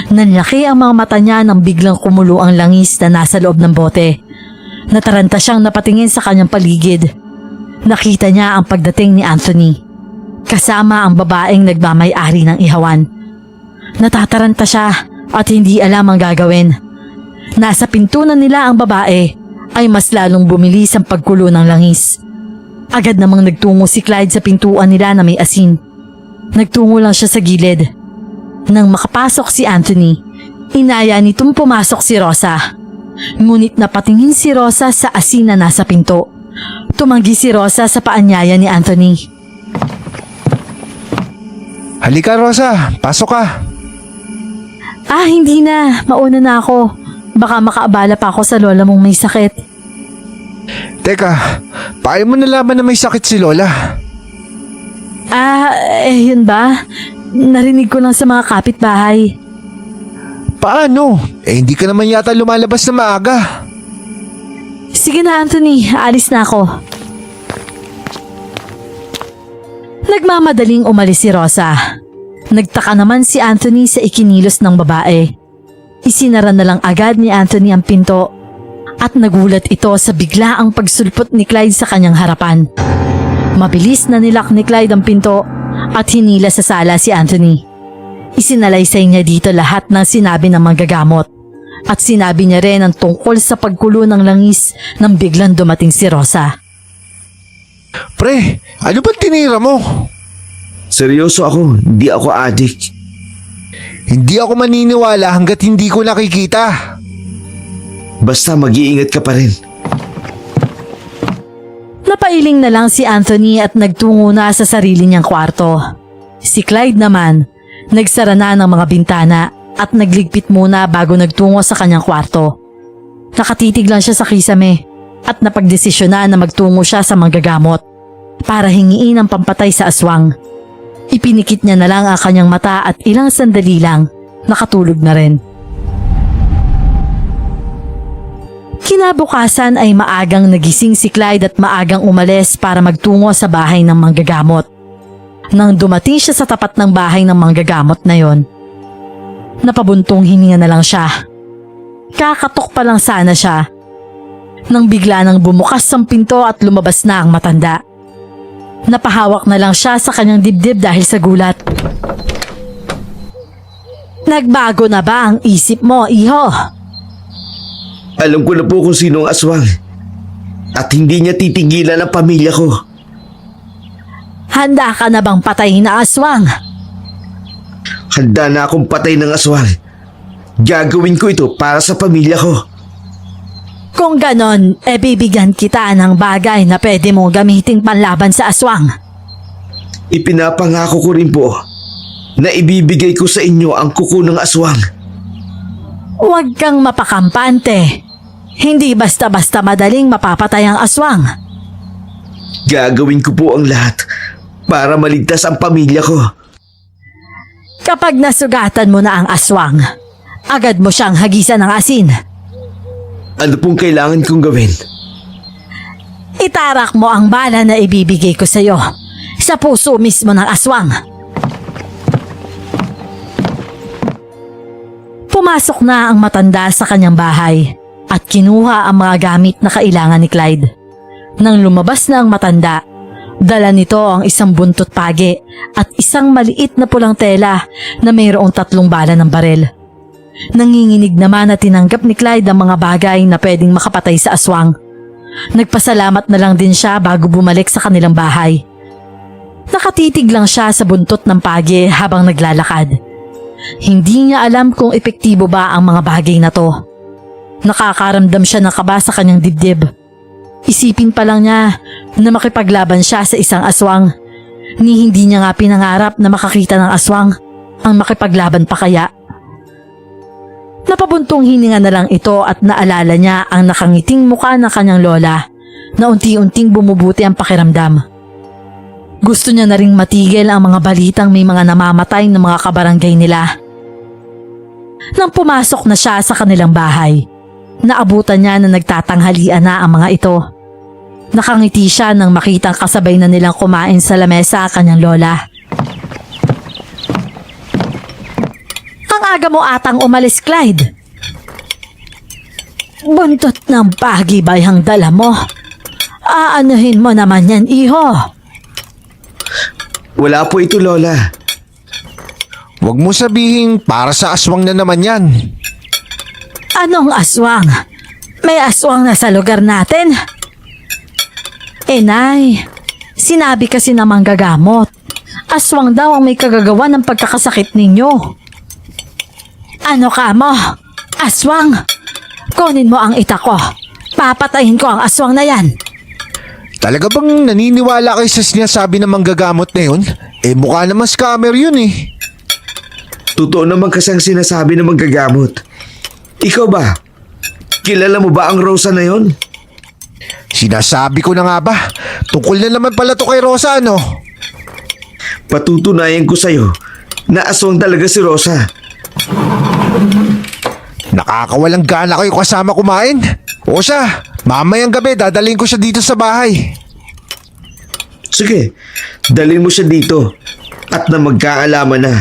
Nanlaki ang mga mata niya nang biglang kumulo ang langis na nasa loob ng bote. Nataranta siyang napatingin sa kanyang paligid. Nakita niya ang pagdating ni Anthony. Kasama ang babaeng nagmamay-ari ng ihawan. Natataranta siya at hindi alam ang gagawin. Nasa pintunan nila ang babae ay mas lalong bumilis ang pagkulo ng langis. Agad namang nagtungo si Clyde sa pintuan nila na may asin. Nagtungo lang siya sa gilid. Nang makapasok si Anthony, inaya nitong pumasok si Rosa. Ngunit napatingin si Rosa sa asin na nasa pinto. Tumanggi si Rosa sa paanyaya ni Anthony. Halika, Rosa. Pasok ka. Hindi na. Mauna na ako. Baka makaabala pa ako sa lola mong may sakit. Teka, paano mo nalaman na may sakit si Lola? Yun ba? Narinig ko lang sa mga kapitbahay. Paano? Hindi ka naman yata lumalabas na maaga. Sige na, Anthony. Alis na ako. Nagmamadaling umalis si Rosa. Nagtaka naman si Anthony sa ikinilos ng babae. Isinara na lang agad ni Anthony ang pinto at nagulat ito sa biglaang pagsulpot ni Clyde sa kanyang harapan. Mabilis na nilak ni Clyde ang pinto at hinila sa sala si Anthony. Isinalaysay niya dito lahat ng sinabi ng manggagamot at sinabi niya rin ang tungkol sa pagkulo ng langis nang biglang dumating si Rosa. Pre, ano ba tinira mo? Seryoso ako, hindi ako adik. Hindi ako maniniwala hanggat hindi ko nakikita. Basta mag-iingat ka pa rin. Napailing na lang si Anthony at nagtungo na sa sarili niyang kwarto. Si Clyde naman, nagsara na ng mga bintana at nagligpit muna bago nagtungo sa kanyang kwarto. Nakatitig lang siya sa kisame at napagdesisyonan na magtungo siya sa manggagamot para hingiin ang pampatay sa aswang. Ipinikit niya na lang ang kanyang mata at ilang sandali lang nakatulog na rin. Kinabukasan ay maagang nagising si Clyde at maagang umalis para magtungo sa bahay ng manggagamot. Nang dumating siya sa tapat ng bahay ng manggagamot na yon, napabuntong hininga na lang siya. Kakatok pa lang sana siya nang bigla nang bumukas ang pinto at lumabas na ang matanda. Napahawak na lang siya sa kanyang dibdib dahil sa gulat. Nagbago na ba ang isip mo, iho? Alam ko na po kung sino ang aswang. At hindi niya titigilan ang pamilya ko. Handa ka na bang patayin na aswang? Handa na akong patay ng aswang. Gagawin ko ito para sa pamilya ko. Kung ganon, bibigyan kita ng bagay na pwede mong gamitin panlaban sa aswang. Ipinapangako ko rin po na ibibigay ko sa inyo ang kuko ng aswang. Huwag kang mapakampante. Hindi basta-basta madaling mapapatay ang aswang. Gagawin ko po ang lahat para maligtas ang pamilya ko. Kapag nasugatan mo na ang aswang, agad mo siyang hagisan ng asin. Ano pong kailangan kong gawin? Itarak mo ang bala na ibibigay ko sa iyo sa puso mismo ng aswang. Pumasok na ang matanda sa kanyang bahay at kinuha ang mga gamit na kailangan ni Clyde. Nang lumabas na ang matanda, dala nito ang isang buntot pagi at isang maliit na pulang tela na mayroong 3 bala ng barel. Nanginginig naman na tinanggap ni Clyde ang mga bagay na pwedeng makapatay sa aswang. Nagpasalamat na lang din siya bago bumalik sa kanilang bahay. Nakatitig lang siya sa buntot ng pagi habang naglalakad. Hindi niya alam kung epektibo ba ang mga bagay na to. Nakakaramdam siya ng kaba sa kanyang dibdib. Isipin pa lang niya na makipaglaban siya sa isang aswang. Ni hindi niya nga pinangarap na makakita ng aswang ang makipaglaban pa kaya. Napabuntong hininga na lang ito at naalala niya ang nakangiting mukha ng kanyang lola na unti-unting bumubuti ang pakiramdam. Gusto niya na ring matigil ang mga balitang may mga namamatay ng mga kabarangay nila. Nang pumasok na siya sa kanilang bahay, naabutan niya na nagtatanghalian na ang mga ito. Nakangiti siya nang makitang kasabay na nilang kumain sa lamesa kanyang lola. Ang aga mo atang umalis, Clyde. Buntot ng pagi ba yung dala mo? Aanuhin mo naman yan, iho. Wala po ito, Lola. Huwag mo sabihin para sa aswang na naman yan. Anong aswang? May aswang na sa lugar natin? Nay, sinabi kasi na manggagamot. Aswang daw ang may kagagawa ng pagkakasakit ninyo. Ano ka mo? Aswang? Kunin mo ang ita ko. Papatayin ko ang aswang na yan. Talaga bang naniniwala kayo sa sinasabi ng manggagamot na yun? Mukha naman scammer yun eh. Totoo naman kasi ang sinasabi ng manggagamot. Ikaw ba? Kilala mo ba ang Rosa na yon? Sinasabi ko na nga ba? Tungkol na naman pala to kay Rosa, ano? Patutunayan ko sa'yo na aswang talaga si Rosa. Nakakawalang gana kayo kasama kumain. O siya, mamayang gabi dadalhin ko siya dito sa bahay. Sige, dalhin mo siya dito at na magkaalaman na.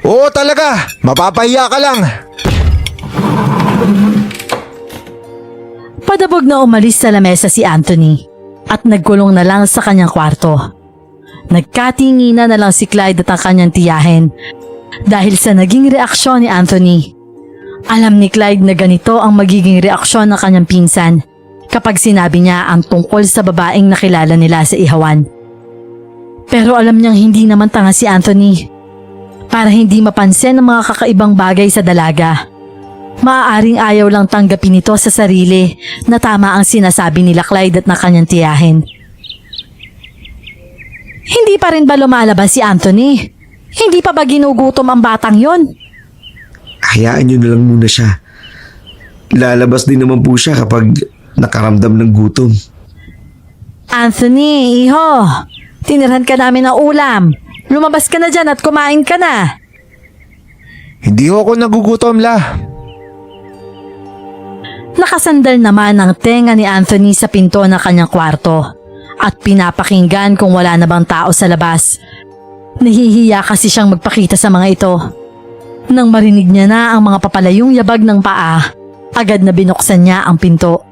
Oo talaga, mapapahiya ka lang. Padabog na umalis sa lamesa si Anthony at nagkulong na lang sa kanyang kwarto. Nagkatinginan na lang si Clyde at ang kanyang tiyahin dahil sa naging reaksyon ni Anthony. Alam ni Clyde na ganito ang magiging reaksyon ng kanyang pinsan kapag sinabi niya ang tungkol sa babaeng nakilala nila sa ihawan. Pero alam niyang hindi naman tanga si Anthony. Para hindi mapansin ang mga kakaibang bagay sa dalaga, Maaaring ayaw lang tanggapin ito sa sarili na tama ang sinasabi nila Clyde at na kanyang tiyahin. Hindi pa rin ba lumalabas si Anthony? Hindi pa ba ginugutom ang batang yon? Hayaan nyo na lang muna siya. Lalabas din naman po siya kapag nakaramdam ng gutom. Anthony, iho, tinirhan ka namin ng ulam. Lumabas ka na dyan at kumain ka na. Hindi ho ako nagugutom, La. Nakasandal naman ang tenga ni Anthony sa pinto ng kanyang kwarto at pinapakinggan kung wala na bang tao sa labas. Nahihiya kasi siyang magpakita sa mga ito. Nang marinig niya na ang mga papalayong yabag ng paa, agad na binuksan niya ang pinto.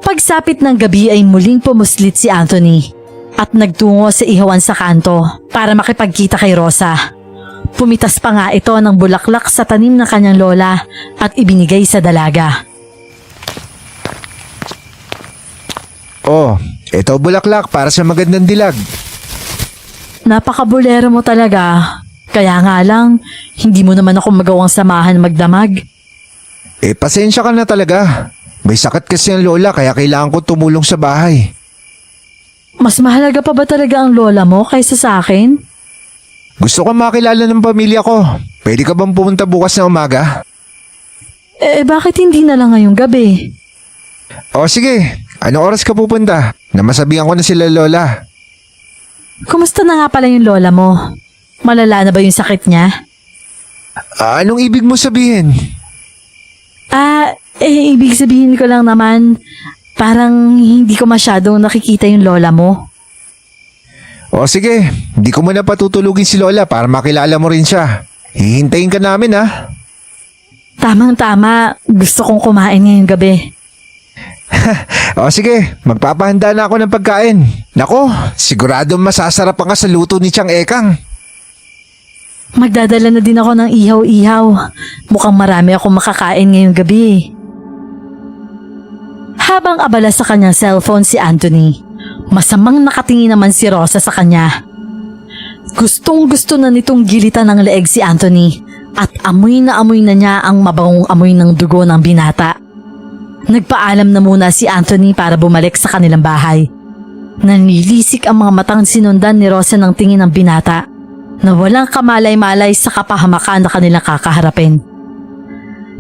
Pagsapit ng gabi ay muling pumuslit si Anthony at nagtungo sa ihawan sa kanto para makipagkita kay Rosa. Pumitas pa nga ito ng bulaklak sa tanim ng kanyang lola at ibinigay sa dalaga. Oh, ito bulaklak para sa magandang dilag. Napakabulero mo talaga. Kaya nga lang, hindi mo naman ako magawang samahan magdamag. Pasensya ka na talaga. May sakit kasi ang lola kaya kailangan ko tumulong sa bahay. Mas mahalaga pa ba talaga ang lola mo kaysa sa akin? Gusto ko makilala ng pamilya ko. Pwede ka bang pumunta bukas na umaga? Bakit hindi na lang ngayong gabi? O sige, anong oras ka pupunta? Namasabihan ko na sila lola. Kumusta na nga pala yung lola mo? Malala na ba yung sakit niya? Anong ibig mo sabihin? Ibig sabihin ko lang naman, parang hindi ko masyadong nakikita yung lola mo. O sige, hindi ko muna patutulugin si lola para makilala mo rin siya. Hihintayin ka namin ha. Tamang-tama, gusto kong kumain ngayong gabi. O sige, magpapahanda na ako ng pagkain. Nako, sigurado masasarap ang sa luto ni Chang Ekang. Magdadala na din ako ng ihaw-ihaw. Mukhang marami akong makakain ngayong gabi. Habang abala sa kanyang cellphone si Anthony, masamang nakatingin naman si Rosa sa kanya. Gustong-gusto na nitong gilitan ng leeg si Anthony at amoy na niya ang mabangong amoy ng dugo ng binata. Nagpaalam na muna si Anthony para bumalik sa kanilang bahay. Nanilisik ang mga matang sinundan ni Rosa ng tingin ng binata na walang kamalay-malay sa kapahamakan na kanilang kakaharapin.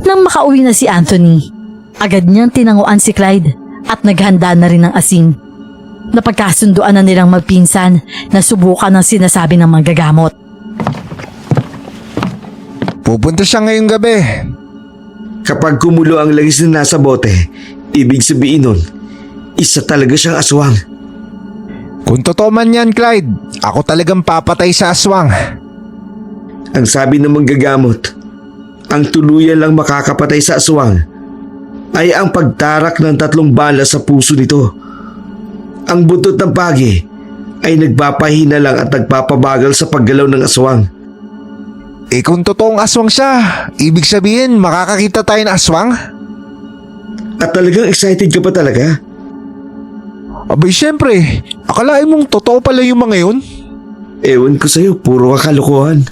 Nang makauwi na si Anthony, agad niyang tinanguan si Clyde at naghanda na rin ng asin. Napagkasunduan na nilang magpinsan na subukan ang sinasabi ng manggagamot. Pupunta siya ngayong gabi. Kapag kumulo ang langis na nasa bote, ibig sabihin nun, isa talaga siyang aswang. Kung totoo man yan, Clyde, ako talagang papatay sa aswang. Ang sabi ng manggagamot, ang tuluyan lang makakapatay sa aswang ay ang pagtarak ng 3 bala sa puso nito. Ang buntot ng pagi ay nagpapahina lang at nagpapabagal sa paggalaw ng aswang. Kung totoong aswang siya, ibig sabihin makakakita tayo ng aswang? At talagang excited ka pa talaga? Abay syempre, akalain mong totoo pala yung mga yun? Ewan ko sa'yo, puro kalokohan.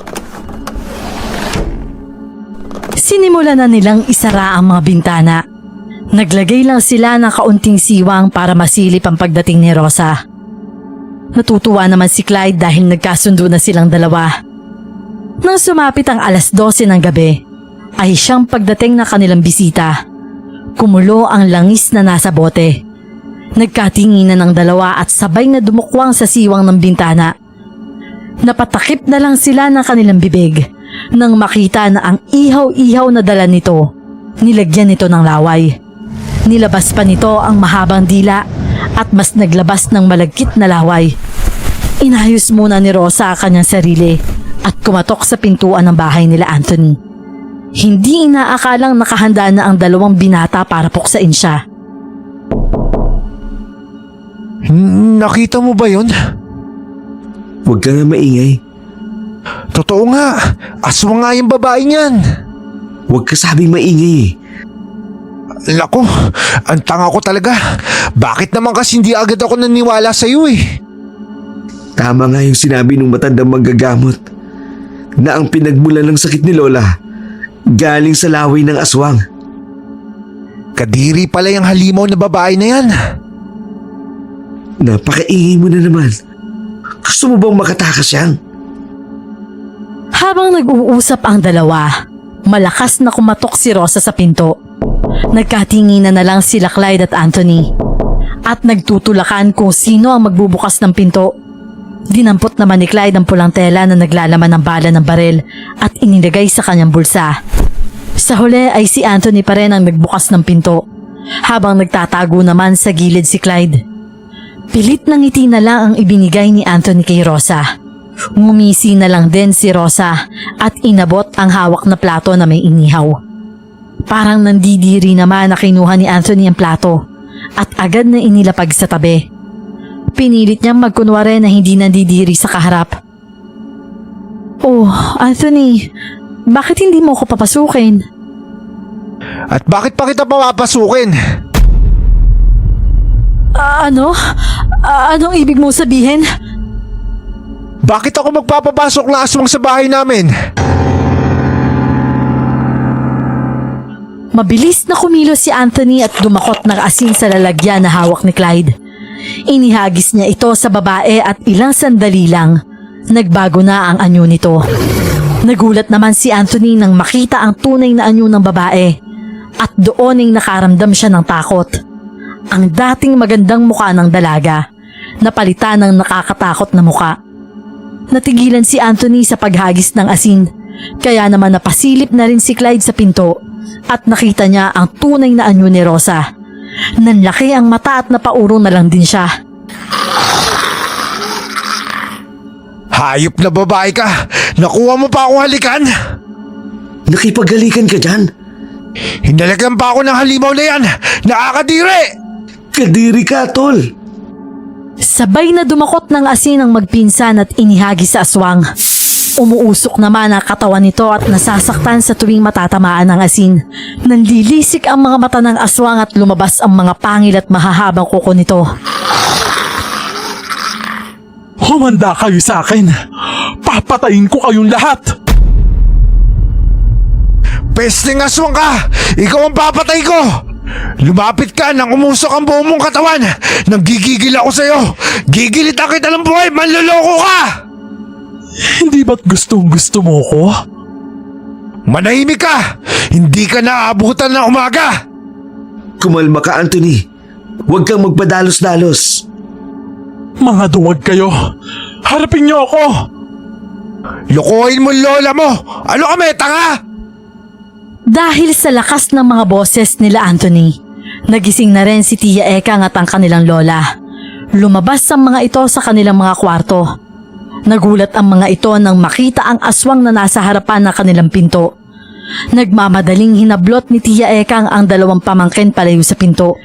Sinimula na nilang isara ang mga bintana. Naglagay lang sila ng kaunting siwang para masilip ang pagdating ni Rosa. Natutuwa naman si Clyde dahil nagkasundo na silang dalawa. Nang sumapit ang 12:00 ng gabi, ay siyang pagdating ng kanilang bisita. Kumulo ang langis na nasa bote. Nagkatinginan ng dalawa at sabay na dumukwang sa siwang ng bintana. Napatakip na lang sila ng kanilang bibig nang makita na ang ihaw-ihaw na dala nito, nilagyan nito ng laway. Nilabas pa nito ang mahabang dila at mas naglabas ng malagkit na laway. Inayos muna ni Rosa ang kanyang sarili at kumatok sa pintuan ng bahay nila Anthony. Hindi inaakalang nakahanda na ang 2 binata para puksain siya. Nakita mo ba yun? Huwag ka nga maingay. Totoo nga, aswang nga yung babae niyan. Huwag ka sabing maingay. Nako, ang tanga ko talaga. Bakit naman kasi hindi agad ako naniwala sa'yo eh? Tama nga yung sinabi ng matandang manggagamot na ang pinagmulan ng sakit ni Lola galing sa laway ng aswang. Kadiri pala yung halimaw na babae na yan. Napakaingay mo na naman. Gusto mo bang makatakas yan? Habang nag-uusap ang dalawa, malakas na kumatok si Rosa sa pinto. Nagkatinginan na lang sila Clyde at Anthony at nagtutulakan kung sino ang magbubukas ng pinto. Dinampot naman ni Clyde ang pulang tela na naglalaman ng bala ng baril at inilagay sa kanyang bulsa. Sa huli ay si Anthony pa rin ang nagbukas ng pinto, habang nagtatago naman sa gilid si Clyde. Pilit ng ngiti na lang ang ibinigay ni Anthony kay Rosa. Ngumisi na lang din si Rosa at inabot ang hawak na plato na may inihaw. Parang nandidiri naman na kinuha ni Anthony ang plato at agad na inilapag sa tabi. Pinilit niyang magkunwari na hindi nandidiri sa kaharap. Oh, Anthony, bakit hindi mo ko papasukin? At bakit pa kita papapasukin? Anong ibig mo sabihin? Bakit ako magpapapasok na aswang sa bahay namin? Mabilis na kumilos si Anthony at dumakot ng asin sa lalagyan na hawak ni Clyde. Inihagis niya ito sa babae at ilang sandali lang, nagbago na ang anyo nito. Nagulat naman si Anthony nang makita ang tunay na anyo ng babae at doon ay nakaramdam siya ng takot. Ang dating magandang muka ng dalaga, napalitan ng nakakatakot na muka. Natigilan si Anthony sa paghagis ng asin, kaya naman napasilip na rin si Clyde sa pinto at nakita niya ang tunay na anyo ni Rosa. Nanlaki ang mata at napaurong na lang din siya. Hayop na babae ka! Nakuha mo pa akong halikan? Nakipaghalikan ka dyan? Hinalagan pa ako ng halimaw na yan! Nakakadiri! Kadiri ka, tol. Sabay na dumakot ng asin ang magpinsan at inihagi sa aswang. Umuusok naman ang katawan nito at nasasaktan sa tuwing matatamaan ng asin. Nanlilisik ang mga mata ng aswang at lumabas ang mga pangil at mahahabang kuko nito. Humanda kayo sa akin. Papatayin ko kayong lahat. Pesting aswang ka! Ikaw ang papatay ko! Lumapit ka nang umusok ang buong mong katawan! Nanggigigil ako sa'yo! Gigilitan kita ng buhay! Manloloko ka! Hindi ba't gustong gusto mo ko? Manahimik ka! Hindi ka naaabutan ng umaga! Kumalma ka, Anthony. Huwag kang magpadalos-dalos. Mga duwag kayo. Harapin niyo ako. Lukuhin mo lola mo! Ano kami, tanga? Dahil sa lakas ng mga boses nila Anthony, nagising na rin si Tia Ekang at ang kanilang lola. Lumabas ang mga ito sa kanilang mga kwarto. Nagulat ang mga ito nang makita ang aswang na nasa harapan ng kanilang pinto. Nagmamadaling hinablot ni Tia Ekang ang dalawang pamangkin palayo sa pinto.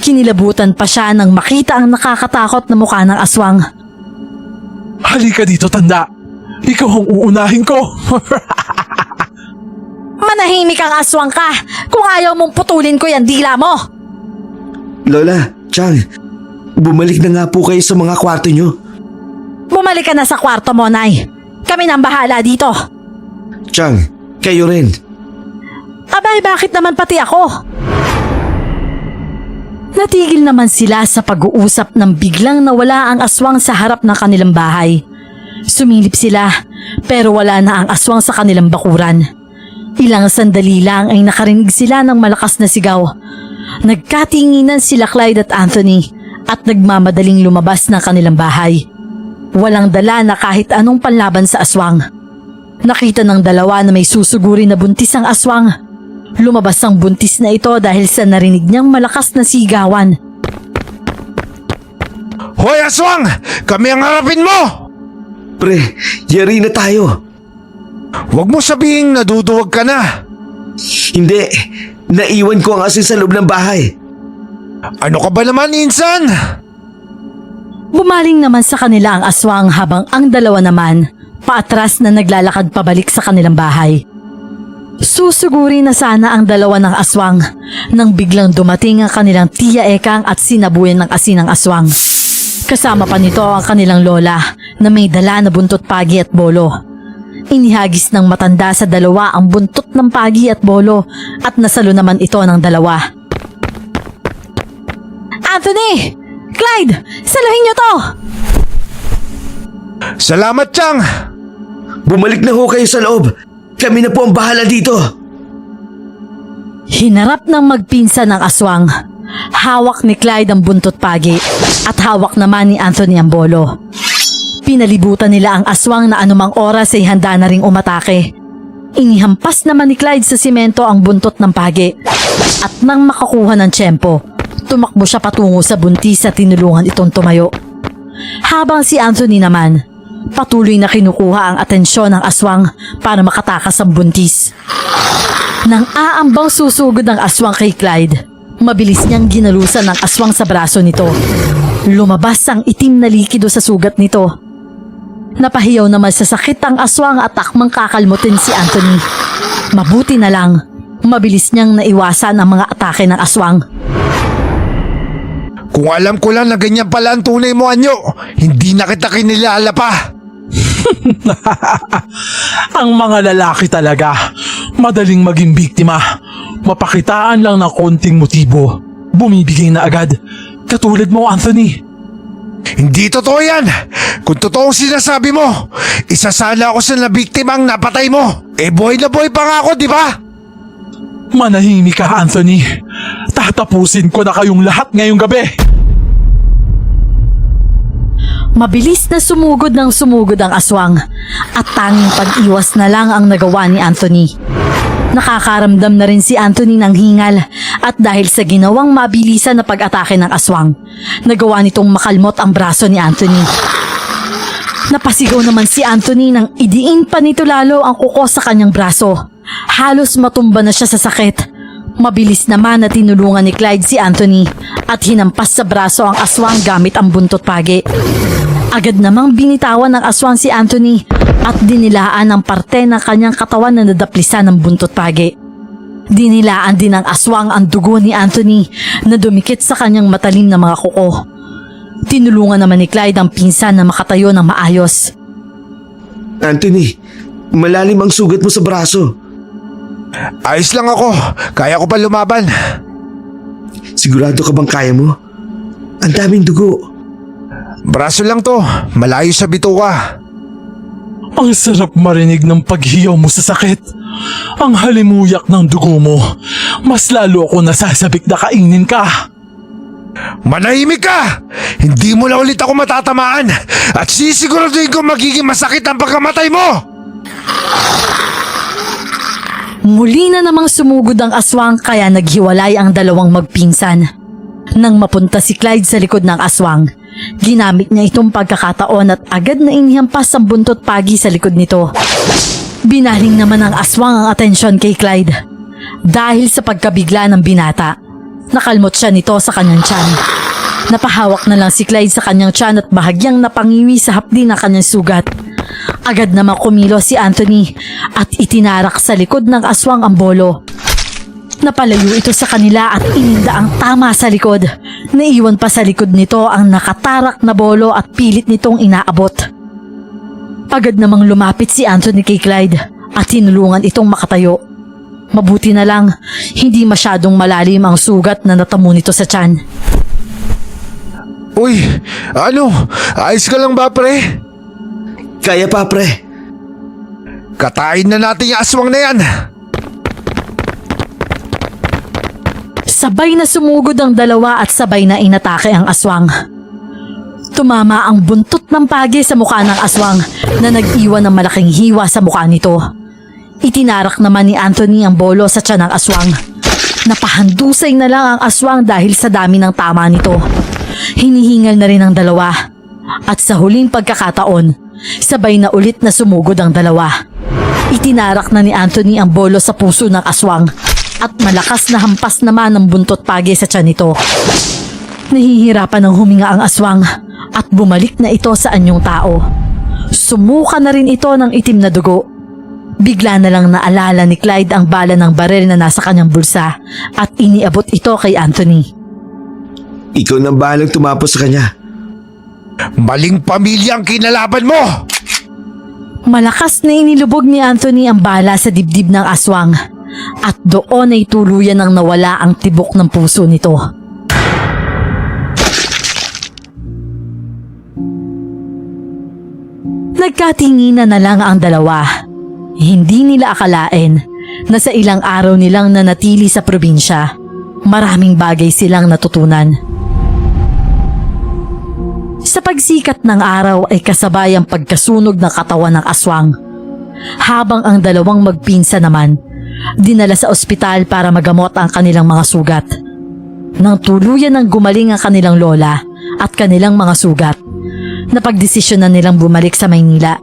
Kinilabutan pa siya nang makita ang nakakatakot na mukha ng aswang. Halika dito, tanda. Ikaw ang uunahin ko. Manahimik ang aswang ka! Kung ayaw mong putulin ko yan dila mo! Lola, Chang, bumalik na nga po kayo sa mga kwarto nyo. Bumalik ka na sa kwarto mo, Nay. Kami nang bahala dito. Chang, kayo rin. Abay, bakit naman pati ako? Natigil naman sila sa pag-uusap nang biglang nawala ang aswang sa harap ng kanilang bahay. Sumilip sila, pero wala na ang aswang sa kanilang bakuran. Ilang sandali lang ay nakarinig sila ng malakas na sigaw. Nagkatinginan sila Clyde at Anthony at nagmamadaling lumabas ng kanilang bahay. Walang dala na kahit anong panlaban sa aswang. Nakita ng dalawa na may susuguri na buntis ang aswang. Lumabas ang buntis na ito dahil sa narinig niyang malakas na sigawan. Hoy aswang! Kami ang harapin mo! Pre, yari na tayo. Huwag mo sabihing naduduwag ka na. Hindi, naiwan ko ang asin sa loob ng bahay. Ano ka ba naman, insan? Bumaling naman sa kanila ang aswang habang ang dalawa naman paatras na naglalakad pabalik sa kanilang bahay. Susuguri na sana ang dalawa ng aswang nang biglang dumating ang kanilang Tia Ekang at sinabuyan ng asin ang aswang. Kasama pa nito ang kanilang lola na may dala na buntot pagi at bolo. Inihagis ng matanda sa dalawa ang buntot ng pagi at bolo at nasalo naman ito ng dalawa. Anthony! Clyde! Saluhin niyo to! Salamat, Chang! Bumalik na ho kayo sa loob. Kami na po ang bahala dito. Hinarap ng magpinsan ng aswang. Hawak ni Clyde ang buntot pagi at hawak naman ni Anthony ang bolo. Pinalibutan nila ang aswang na anumang oras ay handa na ring umatake. Inihampas naman ni Clyde sa simento ang buntot ng pagi at nang makakuha ng tiyempo, tumakbo siya patungo sa buntis at tinulungan itong tumayo. Habang si Anthony naman, patuloy na kinukuha ang atensyon ng aswang para makatakas ang buntis. Nang aambang susugod ng aswang kay Clyde, mabilis niyang ginalusan ng aswang sa braso nito. Lumabas ang itim na likido sa sugat nito. Napahiyaw naman sa sakit ang aswang at takmang kakalmutin si Anthony. Mabuti na lang, mabilis niyang naiwasan ang mga atake ng aswang. Kung alam ko lang na ganyan pala ang tunay mo, Anyo, hindi na kita kinilala pa. Ang mga lalaki talaga, madaling maging biktima. Mapakitaan lang ng konting motibo, bumibigay na agad. Katulad mo, Anthony. Hindi totoo yan. Kung totoong sinasabi mo, isa sana ako sa nabiktimang napatay mo. Eh buhay na buhay pa nga ako, di ba? Manahimik ka, Anthony. Tatapusin ko na kayong lahat ngayong gabi. Mabilis na sumugod ng sumugod ang aswang at tanging pag-iwas na lang ang nagawa ni Anthony. Nakakaramdam na rin si Anthony ng hingal at dahil sa ginawang mabilisan na pag-atake ng aswang, nagawa nitong makalmot ang braso ni Anthony. Napasigaw naman si Anthony nang idiin pa nito lalo ang kuko sa kanyang braso. Halos matumba na siya sa sakit. Mabilis naman na tinulungan ni Clyde si Anthony at hinampas sa braso ang aswang gamit ang buntot pagi. Agad namang binitawan ng aswang si Anthony at dinilaan ang parte ng kanyang katawan na nadaplisan ng buntot pagi. Dinilaan din ng aswang ang dugo ni Anthony na dumikit sa kanyang matalim na mga kuko. Tinulungan naman ni Clyde ang pinsan na makatayo ng maayos. Anthony, malalim ang sugat mo sa braso. Ayos lang ako. Kaya ko pa lumaban. Sigurado ka bang kaya mo? Ang daming dugo. Braso lang to. Malayo sa bituka. Ang sarap marinig ng paghiyaw mo sa sakit. Ang halimuyak ng dugo mo. Mas lalo ako nasasabik na kainin ka. Manahimik ka! Hindi mo na ulit ako matatamaan at sisiguraduhin ko magiging masakit ang pagkamatay mo! Muli na namang sumugod ang aswang kaya naghiwalay ang dalawang magpinsan. Nang mapunta si Clyde sa likod ng aswang, ginamit niya itong pagkakataon at agad na inihampas ang buntot pagi sa likod nito. Binaling naman ng aswang ang atensyon kay Clyde. Dahil sa pagkabigla ng binata, nakalmot siya nito sa kanyang tiyan. Napahawak na lang si Clyde sa kanyang tiyan at bahagyang napangiwi sa hapdi ng kanyang sugat. Agad namang kumilo si Anthony at itinarak sa likod ng aswang ang bolo. Napalayo ito sa kanila at ininda ang tama sa likod. Naiwan pa sa likod nito ang nakatarak na bolo at pilit nitong inaabot. Agad namang lumapit si Anthony kay Clyde at tinulungan itong makatayo. Mabuti na lang, hindi masyadong malalim ang sugat na natamo nito sa tiyan. Uy, ano? Ayos ka lang ba, pre? Kaya pa, pre. Katain na natin yung aswang na yan. Sabay na sumugod ang dalawa at sabay na inatake ang aswang. Tumama ang buntot ng pagi sa mukha ng aswang na nag-iwan ng malaking hiwa sa mukha nito. Itinarak naman ni Anthony ang bolo sa tiyan ng aswang. Napahandusay na lang ang aswang dahil sa dami ng tama nito. Hinihingal na rin ang dalawa. At sa huling pagkakataon, sabay na ulit na sumugod ang dalawa. Itinarak na ni Anthony ang bolo sa puso ng aswang at malakas na hampas naman ang buntot pagi sa tiyan nito. Nahihirapan ng huminga ang aswang at bumalik na ito sa anyong tao. Sumuka na rin ito ng itim na dugo. Bigla na lang naalala ni Clyde ang bala ng baril na nasa kanyang bulsa at iniabot ito kay Anthony. Ikaw nang bahalang tumapos sa kanya. Maling pamilya ang kinalaban mo! Malakas na inilubog ni Anthony ang bala sa dibdib ng aswang at doon ay tuluyan ng nawala ang tibok ng puso nito. Nagkatinginan na lang ang dalawa. Hindi nila akalain na sa ilang araw nilang nanatili sa probinsya, maraming bagay silang natutunan. Sa pagsikat ng araw ay kasabay ang pagkasunog ng katawan ng aswang. Habang ang dalawang magpinsa naman, dinala sa ospital para magamot ang kanilang mga sugat. Nang tuluyan ng gumaling ang kanilang lola at kanilang mga sugat, napagdesisyonan nilang bumalik sa Maynila.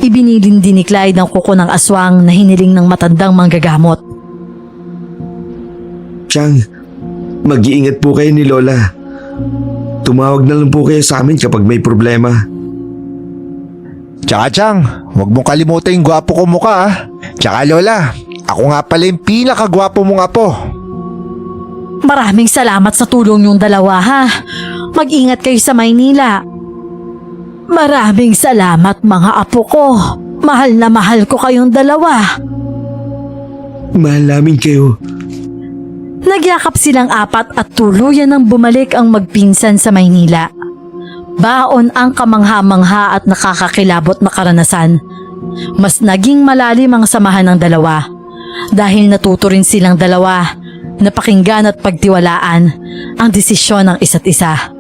Ibinilin din ni Clyde ang kuko ng aswang na hiniling ng matandang manggagamot. Chang, mag-iingat po kayo ni Lola. Tumawag na lang po kayo sa amin kapag may problema. Tsaka Chang, huwag mong kalimutan yung gwapo ko mukha ah. Tsaka Lola, ako nga pala yung pinakagwapo mong apo. Maraming salamat sa tulong yung dalawa ha. Mag-ingat kayo sa Maynila. Maraming salamat mga apo ko. Mahal na mahal ko kayong dalawa. Mahal namin kayo. Nagyakap silang apat at tuluyan ng bumalik ang magpinsan sa Maynila. Baon ang kamangha-mangha at nakakakilabot na karanasan. Mas naging malalim ang samahan ng dalawa dahil natuto rin silang dalawa na pakinggan at pagtiwalaan ang desisyon ng isa't isa.